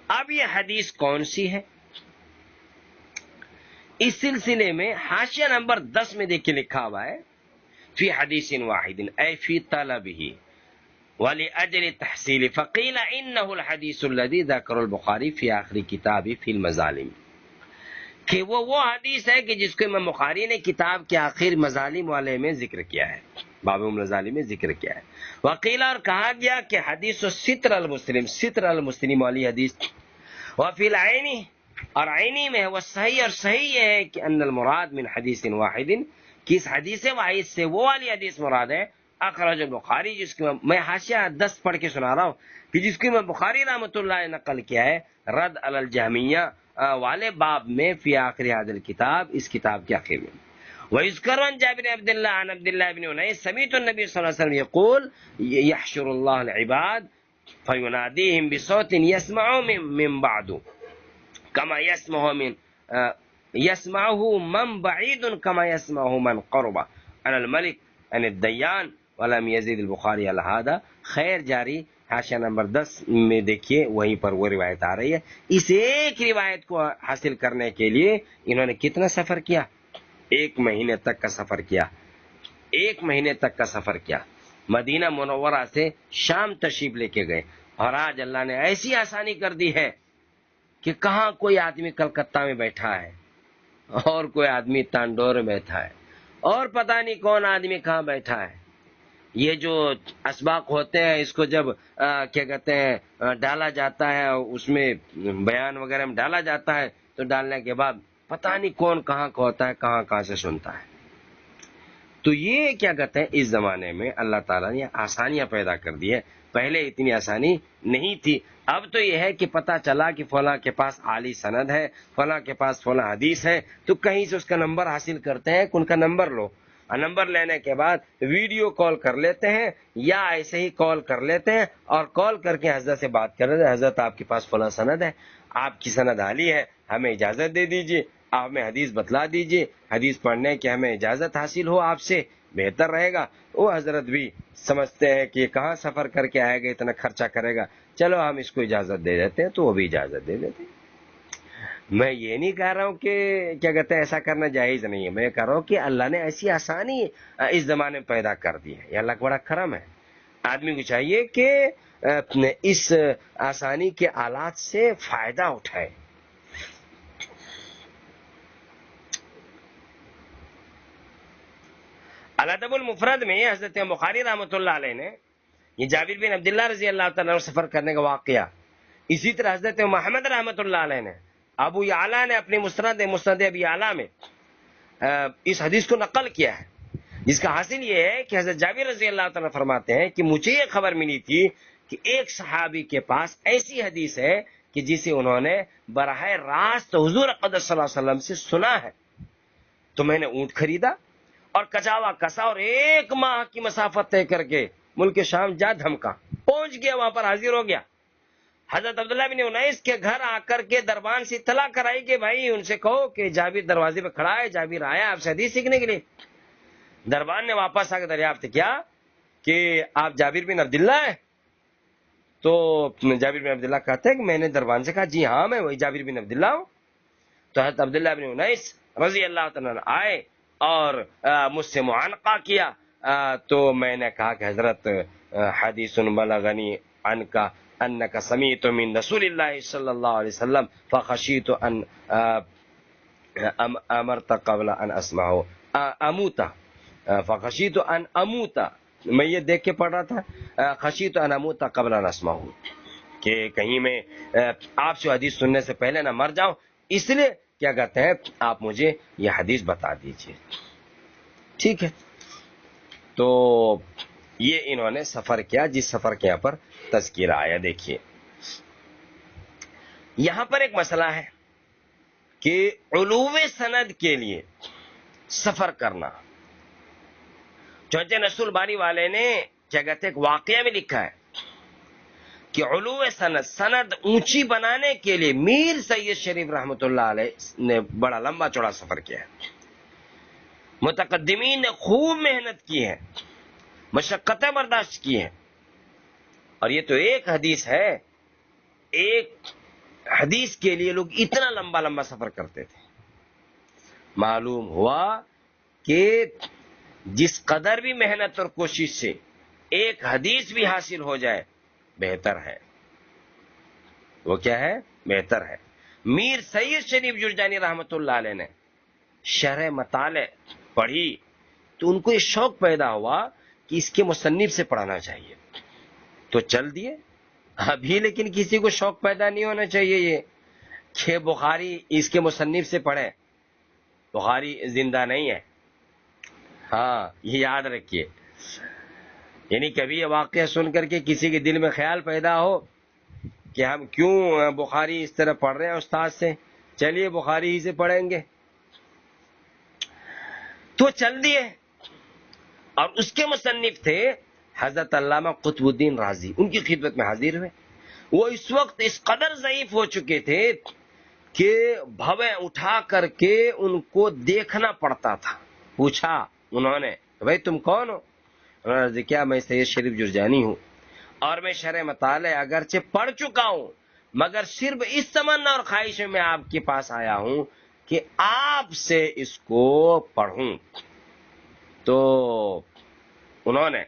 اب یہ حدیث کون سی ہے؟ اس سلسلے میں حاشیہ نمبر 10 میں دیکھیں لکھا ہوا ہے، فی حدیث واحد اے فی طلبہ وَلِأَجْلِ التَّحْصِيلِ فَقِيلَ إِنَّهُ الْحَدِيثُ الَّذِي ذَكَرَهُ البخاری فی آخری کتاب فی المظالم، کہ وہ حدیث ہے کہ جس کو امام بخاری نے کتاب کے آخر مظالم والے میں ذکر کیا ہے، باب المظالم میں ذکر کیا ہے. وقیل، اور کہا گیا کہ حدیث ستر المسلم، ستر المسلم والی حدیث، وفی العینی، اور عینی میں ہے، وہ صحیح، اور صحیح یہ ہے کہ ان المراد من حدیث واحد، کہ اس حدیث واحد سے وہ والی حدیث مراد ہے اخرج البخاری، جس کو میں حاشیہ 10 پڑھ کے سنا رہا ہوں، کہ جس کو امام بخاری رحمۃ اللہ نے نقل کیا ہے رد علی الجہمیہ والے باب میں، فی آخر هذا الکتاب، اس کتاب کے آخر میں. وَيُذْكَرُ عَنْ جابر بن عبد الله عن عبد الله بن انیس سمعت النبي صلی اللہ علیہ وسلم يقول يحشر الله العباد فيناديهم بصوت يسمعه من بعد كما يسمعه من بعيد كما يسمعه من قرب عن الملك عن الديان ولم يزيد البخاری علی هذا. خیر جاری، حاشیہ نمبر 10 میں دیکھیے، وہیں پر وہ روایت آ رہی ہے. اس ایک روایت کو حاصل کرنے کے لیے انہوں نے کتنا سفر کیا؟ 1 مہینے تک کا سفر کیا، 1 مہینے تک کا سفر کیا. مدینہ منورہ سے شام تشریف لے کے گئے، اور آج اللہ نے ایسی آسانی کر دی ہے کہ کہاں کوئی آدمی کلکتہ میں بیٹھا ہے، اور کوئی آدمی تانڈور میں بیٹھا ہے، اور پتہ نہیں کون آدمی کہاں بیٹھا ہے. یہ جو اسباق ہوتے ہیں، اس کو جب کیا کہتے ہیں ڈالا جاتا ہے، اس میں بیان وغیرہ میں ڈالا جاتا ہے، تو ڈالنے کے بعد پتہ نہیں کون کہاں کا ہوتا ہے، کہاں کہاں سے سنتا ہے. تو یہ کیا کہتے ہیں، اس زمانے میں اللہ تعالیٰ نے آسانیاں پیدا کر دی ہے. پہلے اتنی آسانی نہیں تھی. اب تو یہ ہے کہ پتہ چلا کہ فلاں کے پاس عالی سند ہے، فلاں کے پاس فلاں حدیث ہے، تو کہیں سے اس کا نمبر حاصل کرتے ہیں کہ ان کا نمبر لو. نمبر لینے کے بعد ویڈیو کال کر لیتے ہیں، یا ایسے ہی کال کر لیتے ہیں، اور کال کر کے حضرت سے بات کر رہے ہیں، حضرت آپ کے پاس فلاں سند ہے، آپ کی سند عالی ہے، ہمیں اجازت دے دیجیے، آپ ہمیں حدیث بتلا دیجیے، حدیث پڑھنے کی ہمیں اجازت حاصل ہو آپ سے، بہتر رہے گا. وہ حضرت بھی سمجھتے ہیں کہ کہاں سفر کر کے آئے گا، اتنا خرچہ کرے گا، چلو ہم اس کو اجازت دے دیتے ہیں، تو وہ بھی اجازت دے دیتے ہیں. میں یہ نہیں کہہ رہا ہوں کہ کیا کہتے ہیں ایسا کرنا جائز نہیں ہے، میں کہہ رہا ہوں کہ اللہ نے ایسی آسانی اس زمانے میں پیدا کر دی ہے، یہ اللہ کا بڑا کرم ہے. آدمی کو چاہیے کہ اس آسانی کے آلات سے فائدہ اٹھائے. الادب المفرد میں حضرت بخاری رحمۃ اللہ علیہ نے یہ جابر بن عبداللہ رضی اللہ تعالیٰ عنہ سفر کرنے کا واقعہ، اسی طرح حضرت محمد رحمۃ اللہ علیہ نے، ابو یعلا نے اپنی مسند ابی یعلا میں اس حدیث کو نقل کیا ہے، جس کا حاصل یہ ہے کہ حضرت جابر رضی اللہ تعالیٰ فرماتے ہیں کہ مجھے یہ خبر ملی تھی کہ ایک صحابی کے پاس ایسی حدیث ہے کہ جسے انہوں نے براہ راست حضور اقدس صلی اللہ علیہ وسلم سے سنا ہے، تو میں نے اونٹ خریدا اور کچاوا کسا اور 1 ماہ کی مسافت طے کر کے ملک شام جا دھمکا، پہنچ گیا، وہاں پر حاضر ہو گیا۔ حضرت عبداللہ بن انیس کے گھر آ کر کے دربان سے اطلاع کرائی کہ بھائی ان سے کہو کہ جابر دروازے پہ کھڑا ہے، جابر آیا آپ سے حدیث سیکھنے کے لیے۔ دربان نے واپس آ کے دریافت کیا کہ آپ جابر بن عبداللہ ہیں؟ تو جابر بن عبداللہ کہتے ہیں کہ میں نے دربان سے کہا جی ہاں میں وہی جابر بن عبداللہ ہوں۔ تو حضرت عبداللہ بن انیس رضی اللہ تعالیٰ عنہ آئے اور مجھ سے معانقہ کیا، تو میں نے کہا کہ حضرت حدیث بلغنی عنک انک سمیعت من رسول اللہ صلی اللہ علیہ وسلم فخشیت ان امرت قبل ان اسمعه اموت فخشیت ان اموت، میں یہ دیکھ کے پڑھ رہا تھا خشیت ان اموت قبل ان اسمعه، کہ کہیں میں آپ سے حدیث سننے سے پہلے نہ مر جاؤں، اس لیے کیا کہتے ہیں آپ مجھے یہ حدیث بتا دیجئے۔ ٹھیک ہے، تو یہ انہوں نے سفر کیا، جس سفر کے یہاں پر تذکرہ آیا۔ دیکھیے یہاں پر ایک مسئلہ ہے کہ علو سند کے لیے سفر کرنا، چونچہ نصر البانی والے نے کیا کہتے ہیں ایک واقعہ میں لکھا ہے کہ علو سند اونچی بنانے کے لیے میر سید شریف رحمۃ اللہ علیہ نے بڑا لمبا چوڑا سفر کیا ہے، متقدمین نے خوب محنت کی ہے، مشقتیں برداشت کی ہیں، اور یہ تو ایک حدیث ہے، ایک حدیث کے لیے لوگ اتنا لمبا لمبا سفر کرتے تھے۔ معلوم ہوا کہ جس قدر بھی محنت اور کوشش سے ایک حدیث بھی حاصل ہو جائے بہتر ہے، وہ کیا ہے؟ بہتر ہے۔ میر سید شریف جرجانی رحمۃ اللہ علیہ نے شرح مطالع پڑھی تو ان کو یہ شوق پیدا ہوا کہ اس کے مصنف سے پڑھنا چاہیے، تو چل دیے۔ ابھی لیکن کسی کو شوق پیدا نہیں ہونا چاہیے یہ کہ بخاری اس کے مصنف سے پڑھے، بخاری زندہ نہیں ہے، ہاں یہ یاد رکھیے۔ یعنی کبھی یہ واقعہ سن کر کے کسی کے دل میں خیال پیدا ہو کہ ہم کیوں بخاری اس طرح پڑھ رہے ہیں استاد سے، چلیے بخاری ہی سے پڑھیں گے، تو چل دیے۔ اور اس کے مصنف تھے حضرت علامہ قطب الدین رازی، ان کی خدمت میں حاضر ہوئے۔ وہ اس وقت اس قدر ضعیف ہو چکے تھے کہ بھویں اٹھا کر کے ان کو دیکھنا پڑتا تھا۔ پوچھا انہوں نے بھائی تم کون ہو؟ انہوں نے عرض کیا میں سید شریف جرجانی ہوں، اور میں شرح مطالع اگرچہ پڑھ چکا ہوں مگر صرف اس تمنا اور خواہش میں میں آپ کے پاس آیا ہوں کہ آپ سے اس کو پڑھوں۔ تو انہوں نے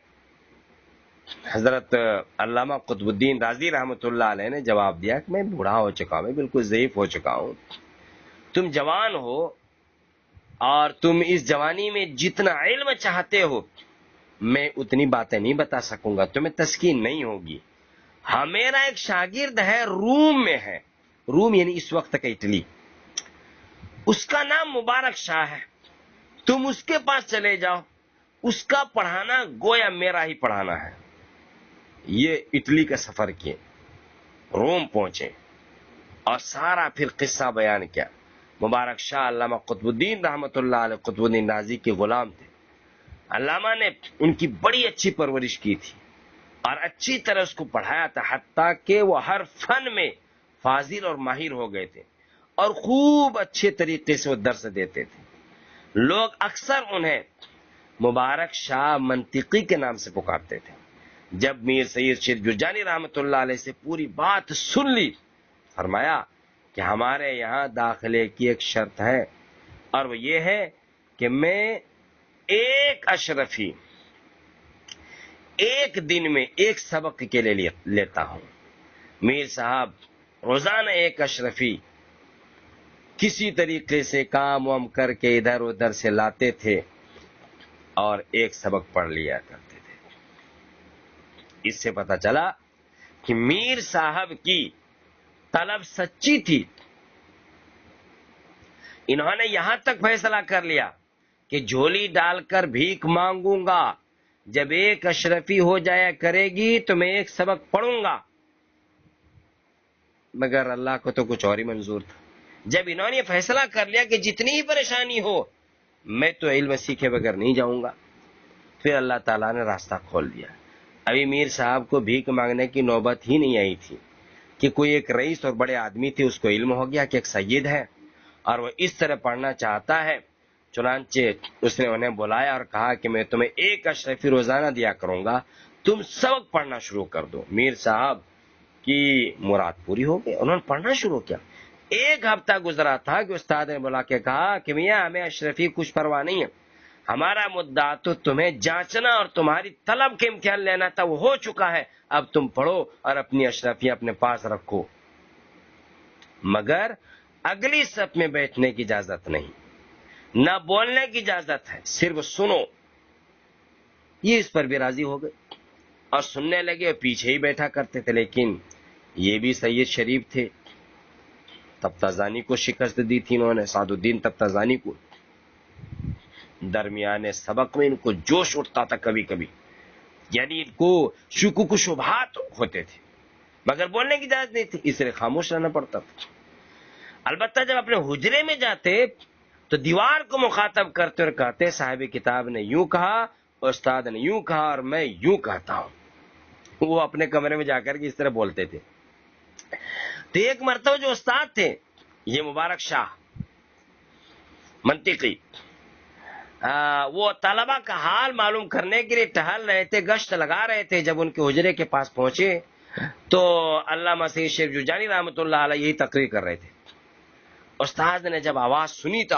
حضرت علامہ قطب الدین رازی رحمۃ اللہ علیہ نے جواب دیا کہ میں بوڑھا ہو چکا ہوں، میں بالکل ضعیف ہو چکا ہوں، تم جوان ہو اور تم اس جوانی میں جتنا علم چاہتے ہو میں اتنی باتیں نہیں بتا سکوں گا، تمہیں تسکین نہیں ہوگی۔ ہاں میرا ایک شاگرد ہے، روم میں ہے، روم یعنی اس وقت کا اٹلی، اس کا نام مبارک شاہ ہے، تم اس کے پاس چلے جاؤ، اس کا پڑھانا گویا میرا ہی پڑھانا ہے۔ یہ اٹلی کا سفر کیے، روم پہنچے اور سارا پھر قصہ بیان کیا۔ مبارک شاہ علامہ قطب الدین رحمۃ اللہ علیہ قطب الدین رازی کے غلام تھے، علامہ نے ان کی بڑی اچھی پرورش کی تھی اور اچھی طرح اس کو پڑھایا تھا، حتیٰ کہ وہ ہر فن میں فاضل اور ماہر ہو گئے تھے اور خوب اچھے طریقے سے وہ درس دیتے تھے۔ لوگ اکثر انہیں مبارک شاہ منطقی کے نام سے پکارتے تھے۔ جب میر سید شریف جرجانی رحمۃ اللہ علیہ سے پوری بات سن لی، فرمایا کہ ہمارے یہاں داخلے کی ایک شرط ہے اور وہ یہ ہے کہ میں ایک اشرفی ایک دن میں ایک سبق کے لیے لیتا ہوں۔ میر صاحب روزانہ ایک اشرفی کسی طریقے سے کام وام کر کے ادھر ادھر سے لاتے تھے اور ایک سبق پڑھ لیا کرتے تھے۔ اس سے پتہ چلا کہ میر صاحب کی طلب سچی تھی۔ انہوں نے یہاں تک فیصلہ کر لیا کہ جھولی ڈال کر بھیک مانگوں گا، جب ایک اشرفی ہو جایا کرے گی تو میں ایک سبق پڑھوں گا، مگر اللہ کو تو کچھ اور ہی منظور تھا۔ جب انہوں نے فیصلہ کر لیا کہ جتنی ہی پریشانی ہو میں تو علم سیکھے بغیر نہیں جاؤں گا، پھر اللہ تعالیٰ نے راستہ کھول دیا۔ ابھی میر صاحب کو بھیک مانگنے کی نوبت ہی نہیں آئی تھی کہ کوئی ایک رئیس اور بڑے آدمی تھے، اس کو علم ہو گیا کہ ایک سید ہے اور وہ اس طرح پڑھنا چاہتا ہے، چنانچہ اس نے انہیں بلایا اور کہا کہ میں تمہیں ایک اشرفی روزانہ دیا کروں گا، تم سبق پڑھنا شروع کر دو۔ میر صاحب کی مراد پوری ہو گئی، انہوں نے پڑھنا شروع کیا۔ ایک ہفتہ گزرا تھا کہ استاد نے بلا کے کہا کہ میاں ہمیں اشرفی کچھ پرواہ نہیں ہے، ہمارا مدعا تو تمہیں جانچنا اور تمہاری طلب کے امتحان لینا تھا، وہ ہو چکا ہے، اب تم پڑھو اور اپنی اشرفی اپنے پاس رکھو، مگر اگلی صف میں بیٹھنے کی اجازت نہیں، نہ بولنے کی اجازت ہے، صرف سنو۔ یہ اس پر بھی راضی ہو گئے اور سننے لگے اور پیچھے ہی بیٹھا کرتے تھے، لیکن یہ بھی سید شریف تھے، تفتازانی کو شکست دی تھی انہوں نے، سعد الدین تفتازانی کو۔ درمیان سبق میں ان کو جوش اٹھتا تھا کبھی کبھی، یعنی ان کو شکوک و شبہات ہوتے تھے، مگر بولنے کی اجازت نہیں تھی، اس لیے خاموش رہنا پڑتا تھا۔ البتہ جب اپنے حجرے میں جاتے تو دیوار کو مخاطب کرتے اور کہتے صاحب کتاب نے یوں کہا، استاد نے یوں کہا اور میں یوں کہتا ہوں۔ وہ اپنے کمرے میں جا کر کے اس طرح بولتے تھے۔ تو ایک مرتبہ جو استاد تھے یہ مبارک شاہ منطقی، وہ طلبہ کا حال معلوم کرنے کے لیے ٹہل رہے تھے، گشت لگا رہے تھے۔ جب ان کے حجرے کے پاس پہنچے تو علامہ سید شیخ جرجانی رحمۃ اللہ علیہ یہی تقریر کر رہے تھے۔ استاد نے جب آواز سنی تو